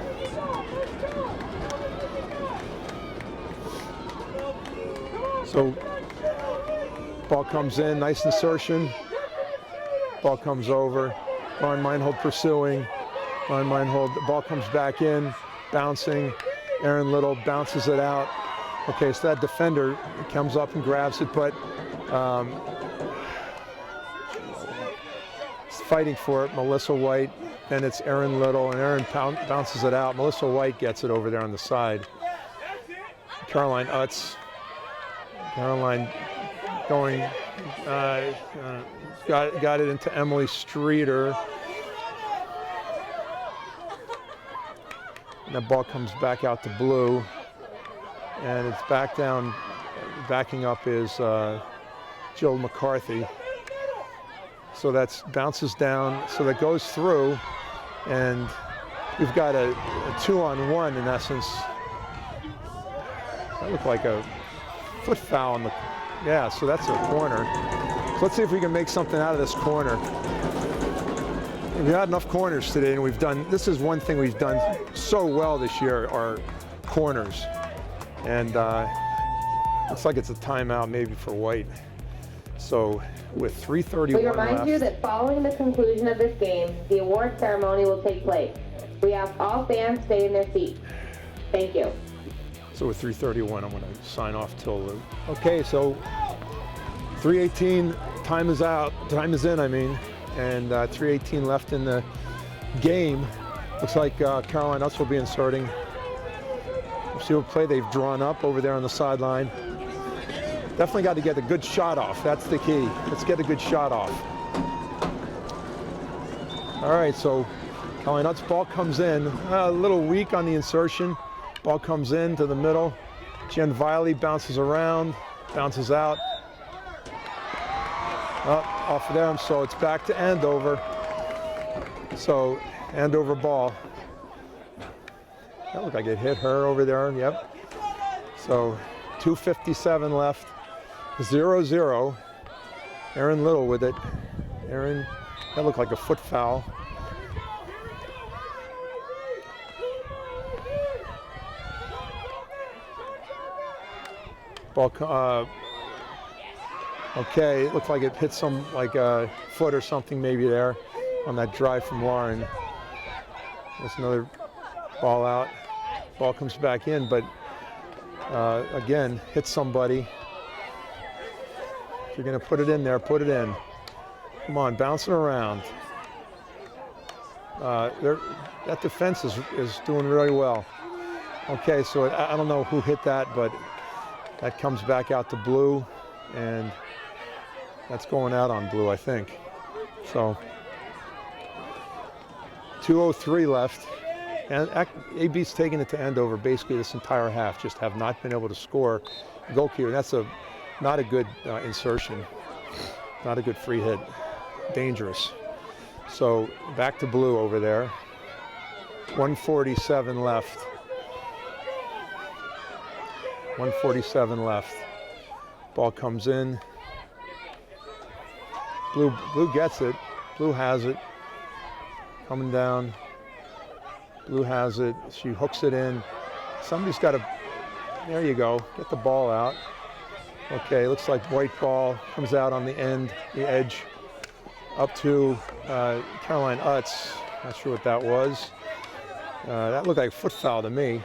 So ball comes in, nice insertion. Ball comes over. Lauren Meinhold pursuing. Lauren Meinhold, the ball comes back in, bouncing. Aaron Little bounces it out. Okay, so that defender comes up and grabs it, but fighting for it, Melissa White. Then it's Aaron Little, and Aaron bounces it out. Melissa White gets it over there on the side. Caroline Utz. Caroline going, got it into Emily Streeter. And that ball comes back out to blue. And it's back down, backing up is Jill McCarthy. So that bounces down, so that goes through. And we've got a 2-on-1 in essence. That looked like a foot foul on the, yeah, so that's a corner. So let's see if we can make something out of this corner. We've had enough corners today, and we've done, this is one thing we've done so well this year, are corners. And looks like it's a timeout maybe for White. So with 3:31 we remind left, you that following the conclusion of this game, the award ceremony will take place. We ask all fans stay in their seats. Thank you. so with 3:31, I'm going to sign off till. Okay, so 3:18, time is out. Time is in, I mean, and 3:18 left in the game. Looks like Caroline Utz will be inserting. See what play they've drawn up over there on the sideline. Definitely got to get a good shot off. That's the key. Let's get a good shot off. All right, so Caroline Utz's ball comes in. A little weak on the insertion. Ball comes in to the middle. Jen Viley bounces around, bounces out. Off of them, so it's back to Andover. So Andover ball. That looked like it hit her over there, yep. So 2:57 left, 0-0. Aaron Little with it. Aaron, that looked like a foot foul. Ball, okay, it looked like it hit some, like a foot or something maybe there on that drive from Lauren. There's another ball out. Ball comes back in, but again, hits somebody. If you're going to put it in there, put it in. Come on, bouncing around. That defense is doing really well. Okay, so I don't know who hit that, but that comes back out to blue, and that's going out on blue, I think. So 2:03 left. And AB's taking it to Andover basically this entire half, just have not been able to score a goal keeper. That's not a good insertion, not a good free hit, dangerous. So back to blue over there. 1:47 left. 1:47 left. Ball comes in. Blue gets it. Blue has it. Coming down. Blue has it. She hooks it in. Somebody's got to. There you go. Get the ball out. Okay, looks like white ball comes out on the end, the edge, up to Caroline Utz. Not sure what that was. That looked like a foot foul to me.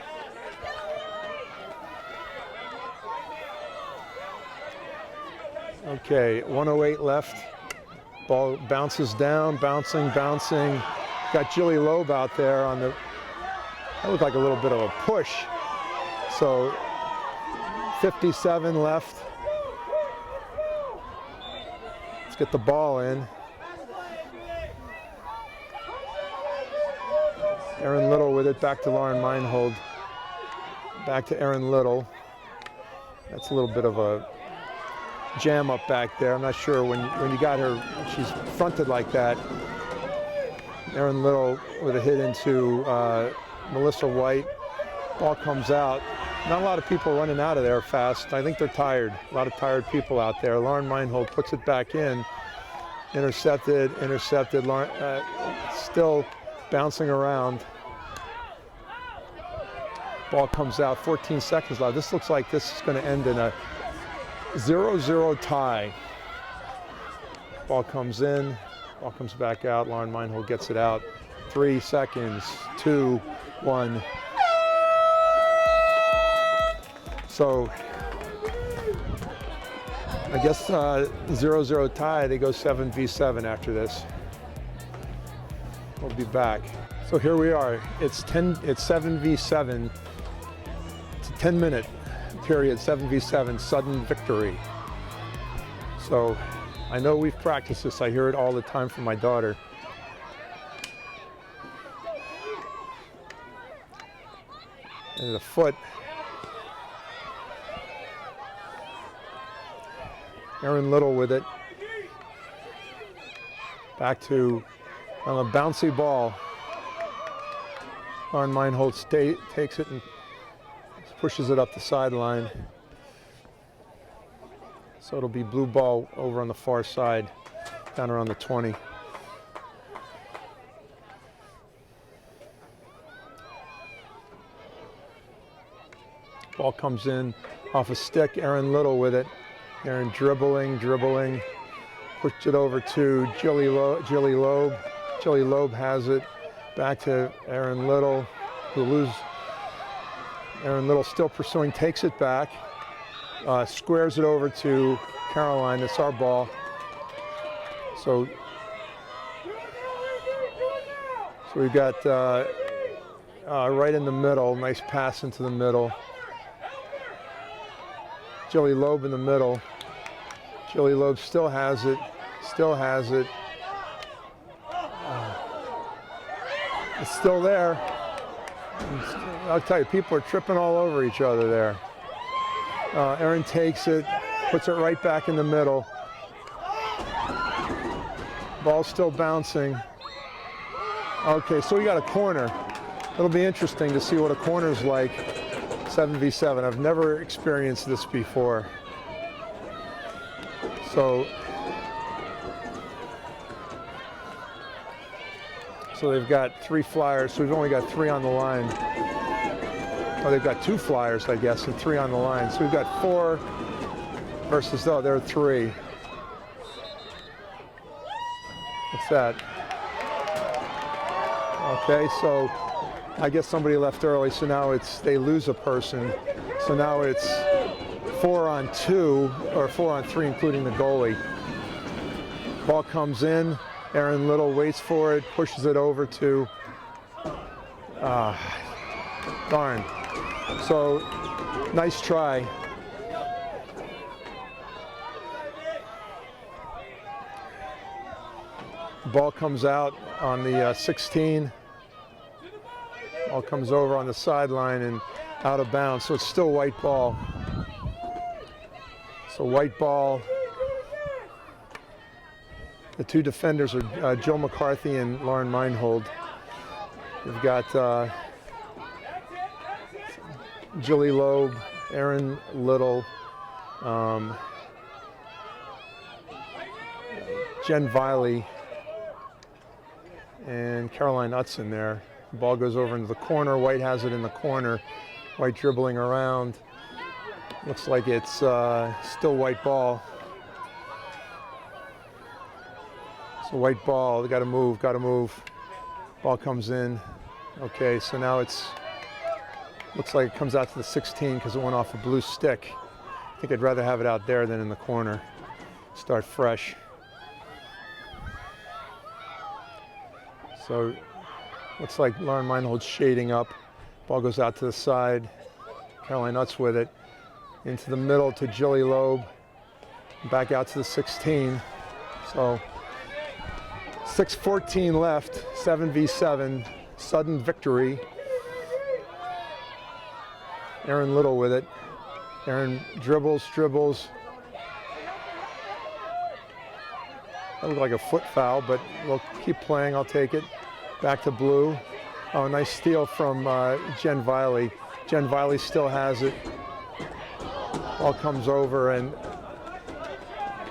Okay, 1:08 left. Ball bounces down, bouncing. Got Jilly Loeb out there on the. That looked like a little bit of a push. So 57 left. Let's get the ball in. Aaron Little with it, back to Lauren Meinhold. Back to Aaron Little. That's a little bit of a jam up back there. I'm not sure when you got her, she's fronted like that. Aaron Little with a hit into Melissa White. Ball comes out. Not a lot of people running out of there fast. I think they're tired. A lot of tired people out there. Lauren Meinhold puts it back in. Intercepted. Still bouncing around. Ball comes out, 14 seconds left. This looks like this is going to end in a 0-0 tie. Ball comes in, ball comes back out. Lauren Meinhold gets it out. 3 seconds, 2, 1. So I guess 0-0 tie. They go 7v7 after this. We'll be back. So here we are. It's 7v7. It's a 10-minute period. 7v7 sudden victory. So I know we've practiced this. I hear it all the time from my daughter. And the foot. Aaron Little with it. Back to on a bouncy ball. Lauren Meinhold takes it and pushes it up the sideline. So it'll be blue ball over on the far side, down around the 20. Ball comes in off a stick. Aaron Little with it. Aaron dribbling, pushed it over to Jilly Loeb. Jilly Loeb has it back to Aaron Little, Aaron Little still pursuing, takes it back, squares it over to Caroline. It's our ball. So we've got right in the middle, nice pass into the middle. Jilly Loeb in the middle. Jilly Loeb still has it. It's still there. I'll tell you, people are tripping all over each other there. Aaron takes it, puts it right back in the middle. Ball's still bouncing. Okay, so we got a corner. It'll be interesting to see what a corner's like. 7v7. I've never experienced this before. So they've got 3 flyers, so we've only got 3 on the line. Oh, they've got 2 flyers, I guess, and 3 on the line. So we've got 4 versus, oh, there are 3. What's that? Okay, so I guess somebody left early, so now they lose a person. So now it's 4 on 2, or 4 on 3, including the goalie. Ball comes in. Aaron Little waits for it, pushes it over to, darn. So, nice try. Ball comes out on the 16. Ball comes over on the sideline and out of bounds, so it's still white ball. So white ball. The 2 defenders are Joe McCarthy and Lauren Meinhold. We've got Jilly Loeb, Aaron Little, Jen Viley, and Caroline Utzon there. The ball goes over into the corner. White has it in the corner. White dribbling around. Looks like it's still white ball. So white ball, they gotta move. Ball comes in. Okay, so now looks like it comes out to the 16 because it went off a blue stick. I think I'd rather have it out there than in the corner. Start fresh. So looks like Lauren Meinhold's shading up. Ball goes out to the side. Caroline Utz with it. Into the middle to Jilly Loeb. Back out to the 16. So 6:14 left, 7v7, sudden victory. Aaron Little with it. Aaron dribbles. That looked like a foot foul, but we'll keep playing. I'll take it. Back to blue. Oh, nice steal from Jen Viley. Jen Viley still has it. Ball comes over, and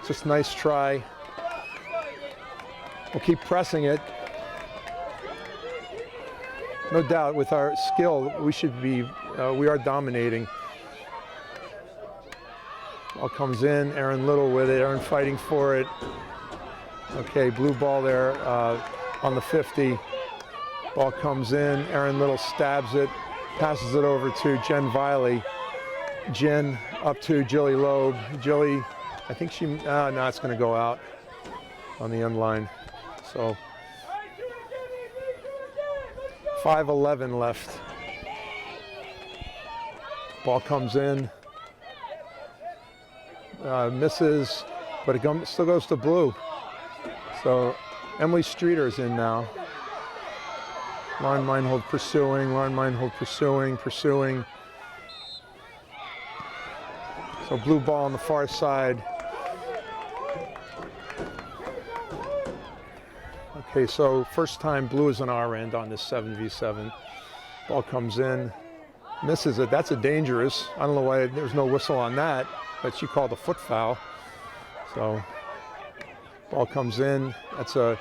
just a nice try. We'll keep pressing it. No doubt, with our skill, we should be, we are dominating. Ball comes in, Aaron Little with it, Aaron fighting for it. Okay, blue ball there on the 50. Ball comes in, Aaron Little stabs it, passes it over to Jen Viley. Jen up to Jilly Loeb. Jilly, I think she, no, it's gonna go out on the end line. So 5:11 left. Ball comes in, misses, but it still goes to blue. So Emily Streeter's in now. Lauren Meinhold pursuing, Lauren Meinhold pursuing. So blue ball on the far side. Okay, so first time blue is on our end on this 7v7. Ball comes in, misses it. That's a dangerous. I don't know why there's no whistle on that, but she called a foot foul. So ball comes in. That's a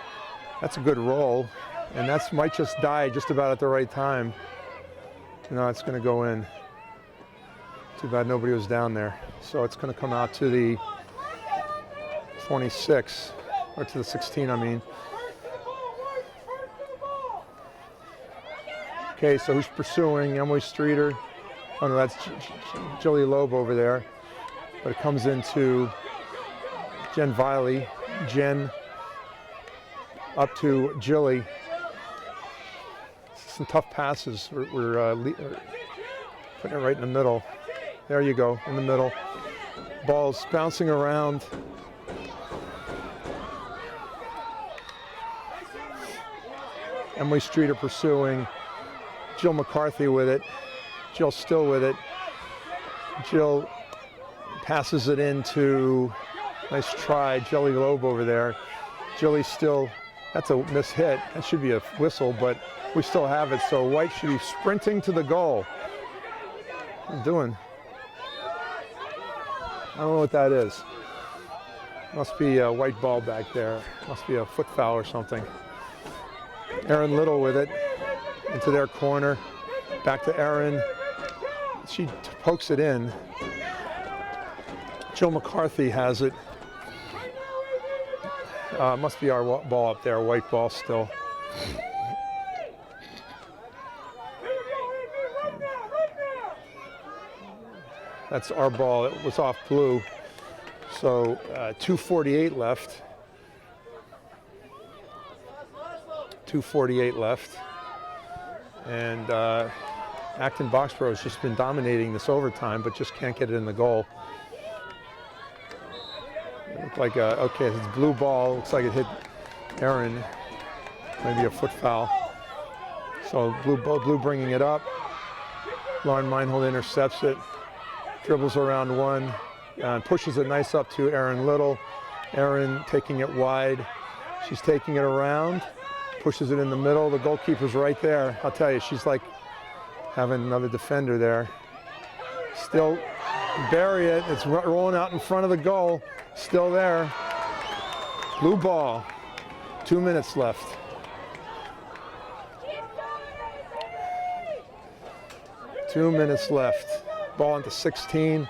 good roll, and that's might just die just about at the right time. No, it's going to go in. Too bad nobody was down there. So it's going to come out to the 26, or to the 16, I mean. Okay, so who's pursuing? Emily Streeter. Oh no, that's Jilly Loeb over there. But it comes into Jen Viley. Jen up to Jilly. Some tough passes. We're putting it right in the middle. There you go, in the middle. Ball's bouncing around. Emily Streeter pursuing. Jill McCarthy with it. Jill still with it. Jill passes it into, nice try, Jilly Loeb over there. Jilly still, that's a miss hit. That should be a whistle, but we still have it. So White should be sprinting to the goal. What are you doing? I don't know what that is. Must be a white ball back there. Must be a foot foul or something. Aaron Little with it. Into their corner, back to Erin. She pokes it in. Jill McCarthy has it. Must be our ball up there, white ball still. That's our ball. It was off blue. So 2:48 left. 2:48 left. And Acton Boxborough has just been dominating this overtime, but just can't get it in the goal. It looked like, okay, it's blue ball. Looks like it hit Erin. Maybe a foot foul. So blue bringing it up. Lauren Meinhold intercepts it. Dribbles around one. And pushes it nice up to Aaron Little. Aaron taking it wide. She's taking it around. Pushes it in the middle. The goalkeeper's right there. I'll tell you, she's like having another defender there. Still bury it. It's rolling out in front of the goal. Still there. Blue ball. 2 minutes left. Two minutes left. Ball into 16.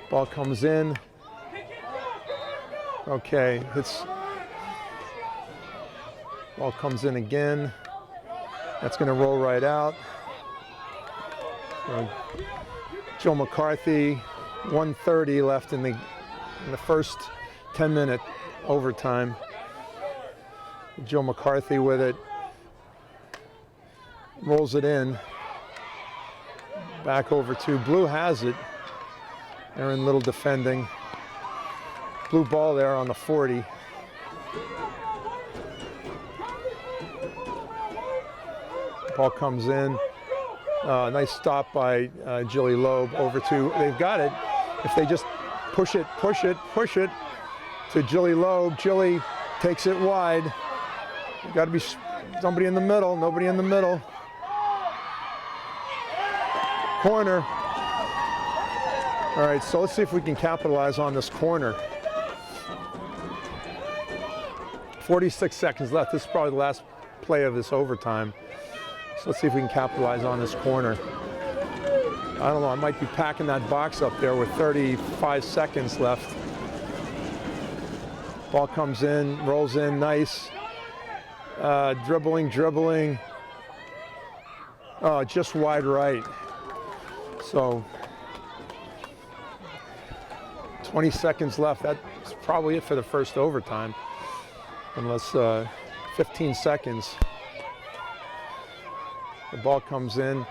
Ball comes in. Okay, it's. Ball comes in again. That's going to roll right out. Jill McCarthy, 1:30 left in the first 10-minute overtime. Jill McCarthy with it. Rolls it in. Back over to blue has it. Aaron Little defending. Blue ball there on the 40. Ball comes in. Nice stop by Jilly Loeb over to, they've got it. If they just push it to Jilly Loeb. Jilly takes it wide. Got to be somebody in the middle, nobody in the middle. Corner. All right, so let's see if we can capitalize on this corner. 46 seconds left. This is probably the last play of this overtime. So let's see if we can capitalize on this corner. I don't know, I might be packing that box up there with 35 seconds left. Ball comes in, rolls in, nice. Dribbling. Oh, just wide right. So 20 seconds left. That's probably it for the first overtime. Unless 15 seconds. The ball comes in.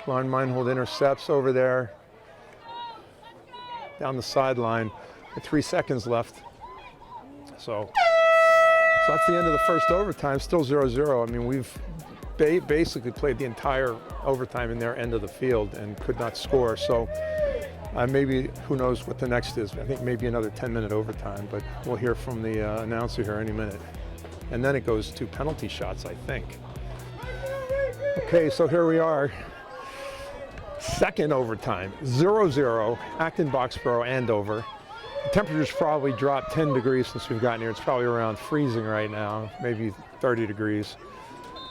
Lauren Meinhold intercepts over there. Down the sideline with 3 seconds left. So that's the end of the first overtime, still 0-0. I mean, we've basically played the entire overtime in their end of the field and could not score. So maybe, who knows what the next is. I think maybe another 10-minute overtime, but we'll hear from the announcer here any minute. And then it goes to penalty shots, I think. Okay, so here we are. Second overtime, 0-0, Acton, Boxborough, Andover. The temperature's probably dropped 10 degrees since we've gotten here. It's probably around freezing right now, maybe 30 degrees.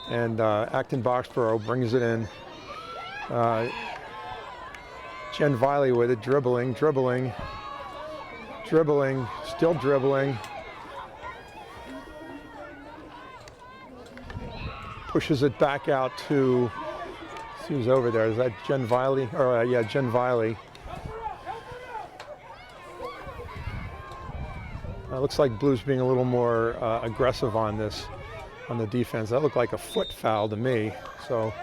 And Acton, Boxborough brings it in. Jen Viley with it, dribbling, still dribbling. Pushes it back out to, see who's over there. Is that Jen Viley? Or yeah, Jen Viley. Looks like Blue's being a little more aggressive on this, on the defense. That looked like a foot foul to me. So,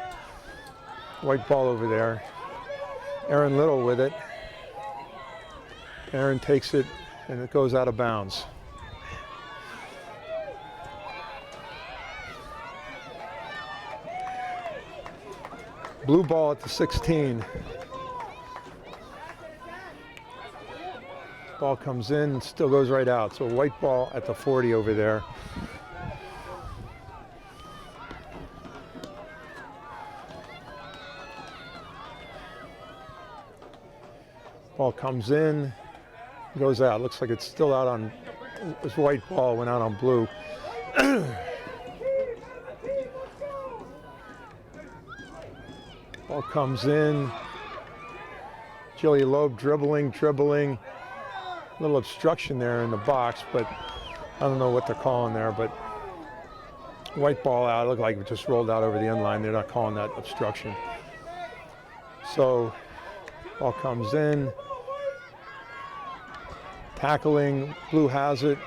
white ball over there. Aaron Little with it. Aaron takes it and it goes out of bounds. Blue ball at the 16. Ball comes in and still goes right out. So white ball at the 40 over there. Ball comes in, goes out. Looks like it's still out on, this white ball went out on blue. Ball comes in. Jilly Loeb dribbling. A little obstruction there in the box, but I don't know what they're calling there, but white ball out. It looked like it just rolled out over the end line. They're not calling that obstruction. So ball comes in. Tackling, Blue has it.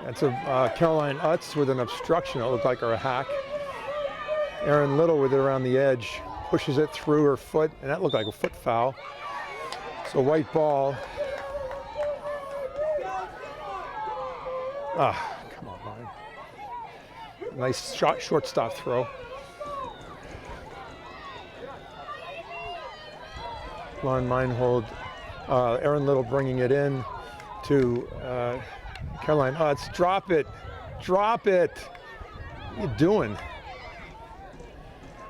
That's a Caroline Utz with an obstruction. It looked like her a hack. Aaron Little with it around the edge. Pushes it through her foot, and that looked like a foot foul. So white ball. Come on, Ryan. Nice shot, shortstop throw. Lauren Meinhold, Aaron Little bringing it in to Caroline Utz. Drop it. What are you doing?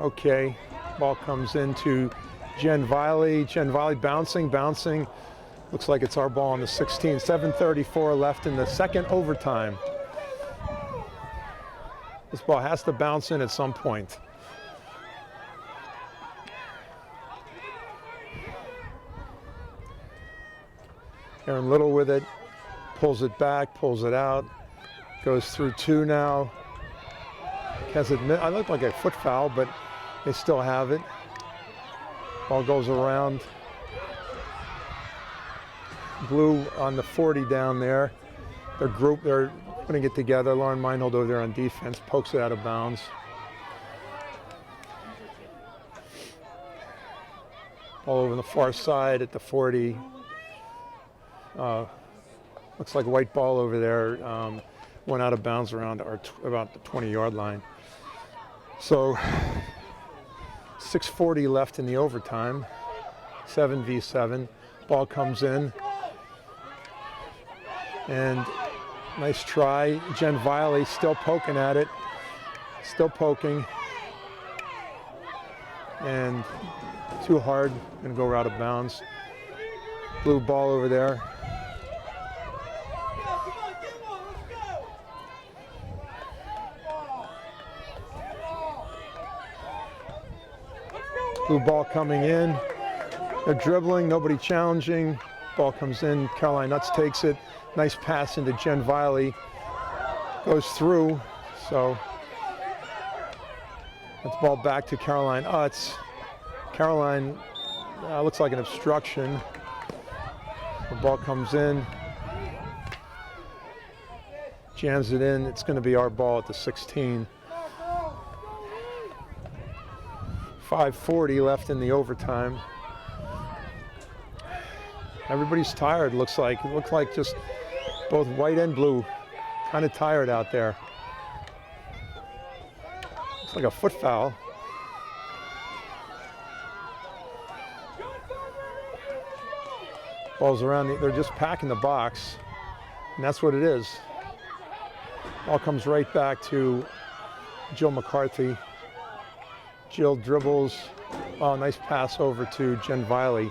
Okay. Ball comes into Jen Viley. Jen Viley bouncing. Looks like it's our ball on the 16. 7:34 left in the second overtime. This ball has to bounce in at some point. Aaron Little with it. Pulls it back, pulls it out. Goes through two now. I look like a foot foul, but they still have it. Ball goes around. Blue on the 40 down there. They're putting it together. Lauren Meinhold over there on defense, pokes it out of bounds. Ball over on the far side at the 40. Looks like white ball over there. Went out of bounds around about the 20-yard line. So 6:40 left in the overtime. 7v7. Ball comes in. And nice try. Jen Viley still poking at it. Still poking. And too hard, gonna go out of bounds. Blue ball over there. Blue ball coming in. They're dribbling, nobody challenging. Ball comes in, Caroline Utz takes it. Nice pass into Jen Viley. Goes through, so that's ball back to Caroline Utz. Caroline, looks like an obstruction. The ball comes in. Jams it in. It's going to be our ball at the 16. 5:40 left in the overtime. Everybody's tired, looks like. It looks like just both white and blue. Kind of tired out there. Looks like a foot foul. Ball's around, they're just packing the box. And that's what it is. Ball comes right back to Jill McCarthy. Jill dribbles. Oh, nice pass over to Jen Viley.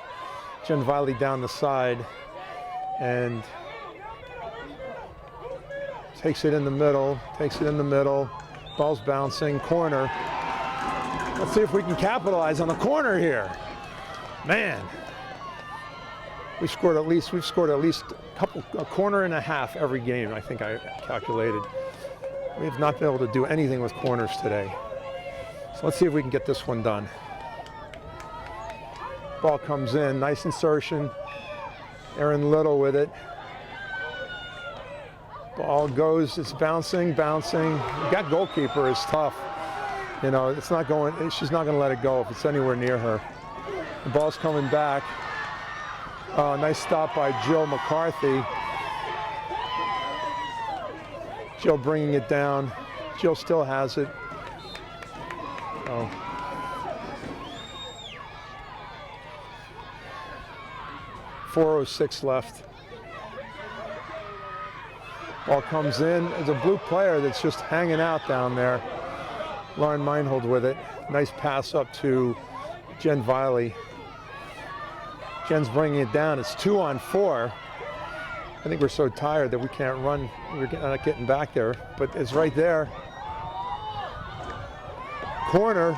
Jen Viley down the side and takes it in the middle, Ball's bouncing, corner. Let's see if we can capitalize on the corner here. Man, we've scored at least a corner and a half every game, I think I calculated. We have not been able to do anything with corners today. So let's see if we can get this one done. Ball comes in, nice insertion. Erin Little with it. Ball goes, it's bouncing. That goalkeeper is tough. You know, it's not going, she's not going to let it go if it's anywhere near her. The ball's coming back. Nice stop by Jill McCarthy. Jill bringing it down. Jill still has it. 4:06 left. Ball comes in. There's a blue player that's just hanging out down there. Lauren Meinhold with it. Nice pass up to Jen Viley. Jen's bringing it down. It's 2-on-4. I think we're so tired that we can't run. We're not getting back there, but it's right there. Corner.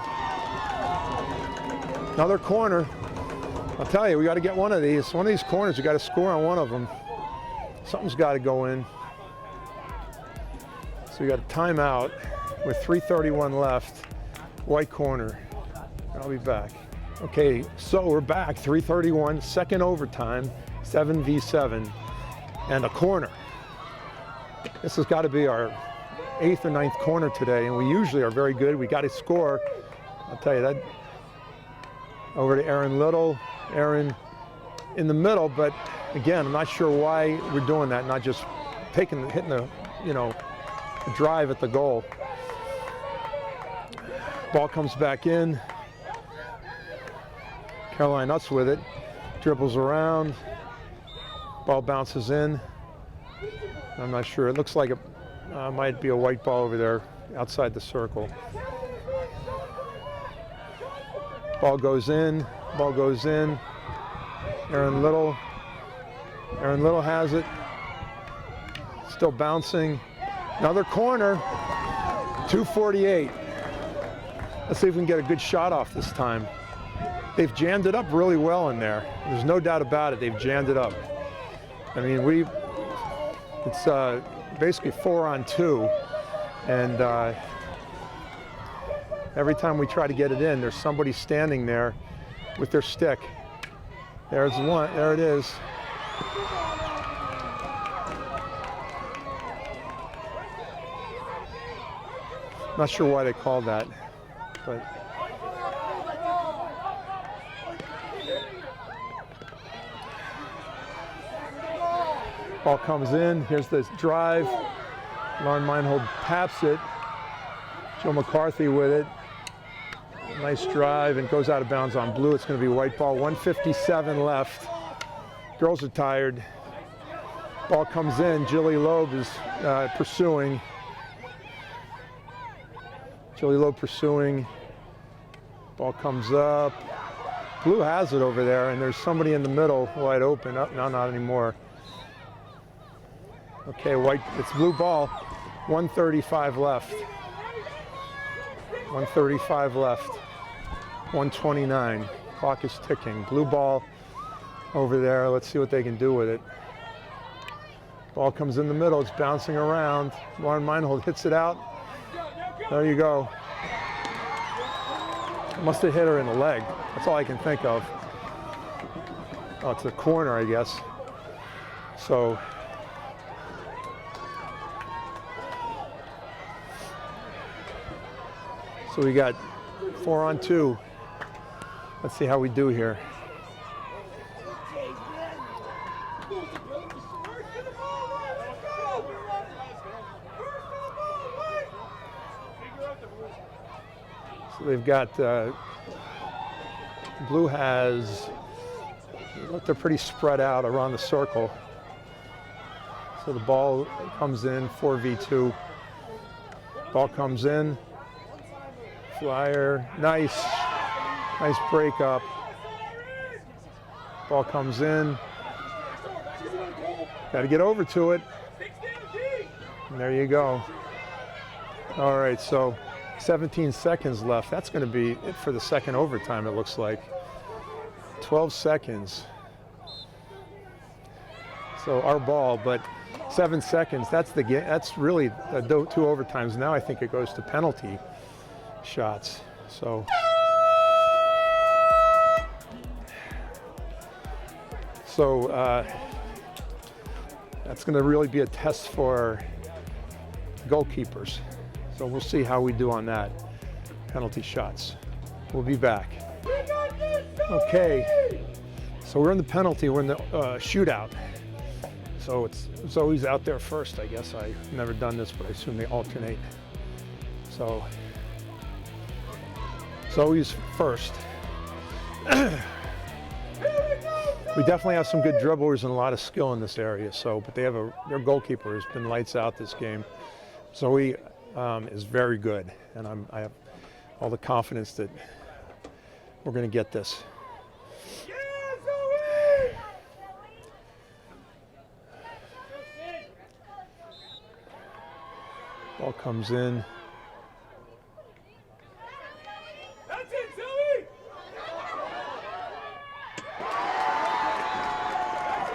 Another corner. I'll tell you, we got to get one of these. One of these corners, we got to score on one of them. Something's got to go in. So we got a timeout with 3:31 left. White corner. I'll be back. Okay, so we're back. 3:31, second overtime, 7v7, and a corner. This has got to be our 8th or 9th corner today, and we usually are very good. We got to score. I'll tell you that. Over to Erin Little. Erin in the middle, but again, I'm not sure why we're doing that, not just hitting the, the drive at the goal. Ball comes back in. Caroline Utz with it. Dribbles around. Ball bounces in. I'm not sure. It looks like it might be a white ball over there outside the circle. Ball goes in. Erin Little has it. Still bouncing. Another corner. 2:48. Let's see if we can get a good shot off this time. They've jammed it up really well in there. There's no doubt about it. They've jammed it up. I mean, it's basically 4-on-2, and every time we try to get it in, there's somebody standing there with their stick. There's one. There it is. Not sure why they called that, but. Ball comes in. Here's the drive. Lauren Meinhold taps it. Jill McCarthy with it. Nice drive, and goes out of bounds on blue. It's going to be white ball. 1:57 left. Girls are tired. Ball comes in. Jilly Loeb is pursuing. Chili Low pursuing. Ball comes up. Blue has it over there, and there's somebody in the middle wide open. Oh, no, not anymore. Okay, white, it's blue ball. 135 left. 135 left. 129. Clock is ticking. Blue ball over there. Let's see what they can do with it. Ball comes in the middle. It's bouncing around. Lauren Meinhold hits it out. There you go. Must have hit her in the leg. That's all I can think of. Oh, it's the corner, I guess. So we got 4-on-2. Let's see how we do here. So they've got, blue has, look, they're pretty spread out around the circle. So the ball comes in, 4v2. Ball comes in. Flyer, nice break up. Ball comes in. Got to get over to it. And there you go. All right, so 17 seconds left. That's going to be it for the second overtime, it looks like. 12 seconds. So our ball, but 7 seconds. That's the game. That's really the 2 overtimes. Now I think it goes to penalty shots. So that's going to really be a test for goalkeepers. So we'll see how we do on that. Penalty shots. We'll be back. Okay. So we're in the penalty. We're in the shootout. So it's Zoe's out there first, I guess. I've never done this, but I assume they alternate. So Zoe's first. We definitely have some good dribblers and a lot of skill in this area. So, but they have their goalkeeper has been lights out this game. Zoe is very good, and I have all the confidence that we're going to get this. Ball comes in. That's it, Zoe!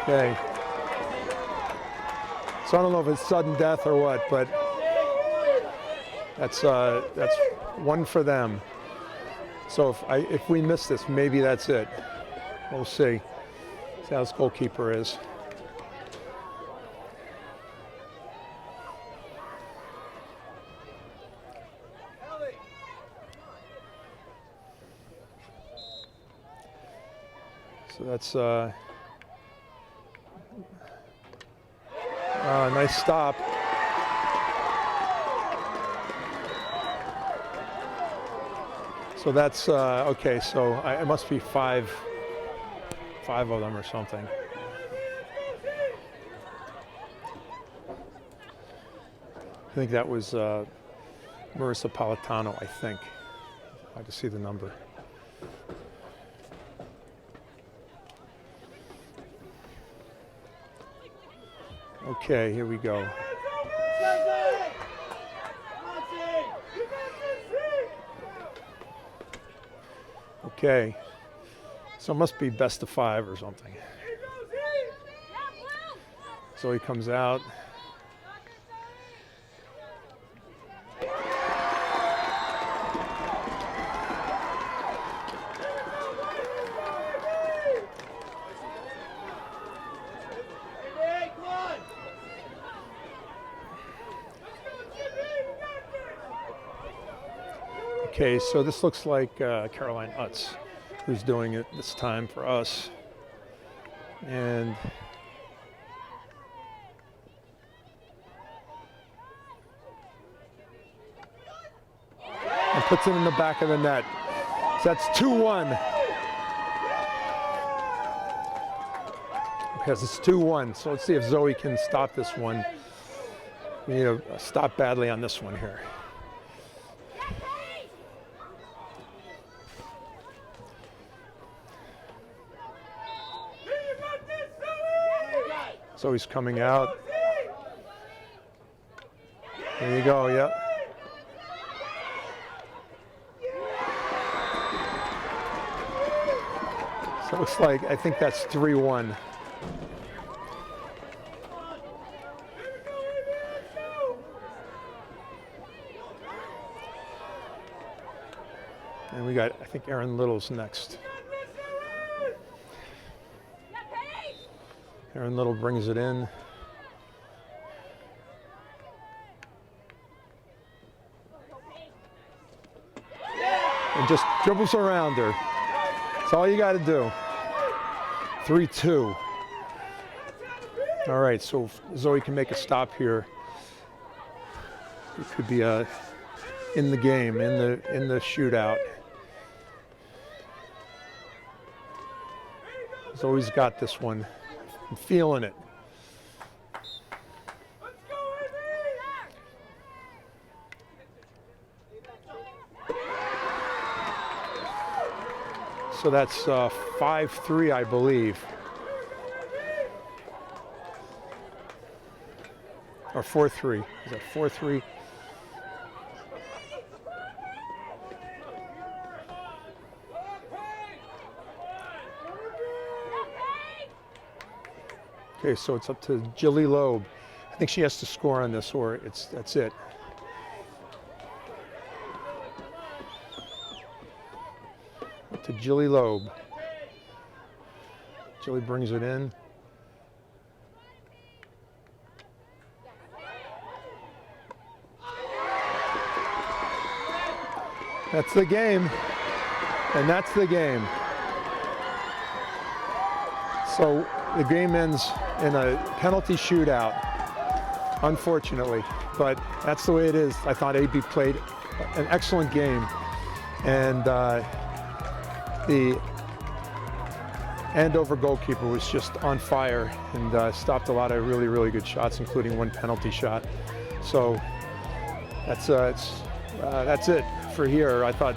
Okay. So I don't know if it's sudden death or what, but that's one for them. So if we miss this, maybe that's it. We'll see. See how this goalkeeper is. So that's nice stop. So that's okay. So it must be five of them or something. I think that was Marissa Politano. I think. I have to see the number. Okay, here we go. Okay, so it must be best of 5 or something. So he comes out. Okay, so this looks like Caroline Utz, who's doing it this time for us. And puts it in the back of the net. So that's 2-1. Because it's 2-1. So let's see if Zoe can stop this one. We need to stop badly on this one here. So he's coming out. There you go, yep. So it looks like, I think that's 3-1. And we got, I think Aaron Little's next. Aaron Little brings it in. And just dribbles around her. That's all you got to do. 3-2. All right, so if Zoe can make a stop here, it could be in the game, in the shootout. Zoe's got this one. I'm feeling it. So that's 5-3, I believe. Or 4-3. Is that 4-3? Okay, so it's up to Jilly Loeb. I think she has to score on this, or that's it. Up to Jilly Loeb. Jilly brings it in. That's the game, and that's the game. So the game ends in a penalty shootout, unfortunately, but that's the way it is. I thought AB played an excellent game, and the Andover goalkeeper was just on fire and stopped a lot of really, really good shots, including one penalty shot. So that's it for here. I thought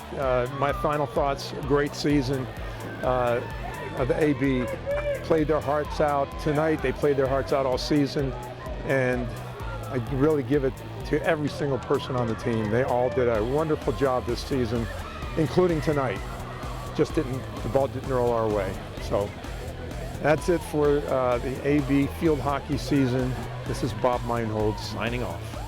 my final thoughts: great season. The AB played their hearts out tonight. They played their hearts out all season, and I really give it to every single person on the team. They all did a wonderful job this season, including tonight. Just the ball didn't roll our way. So that's it for the AB field hockey season. This is Bob Meinhold signing off.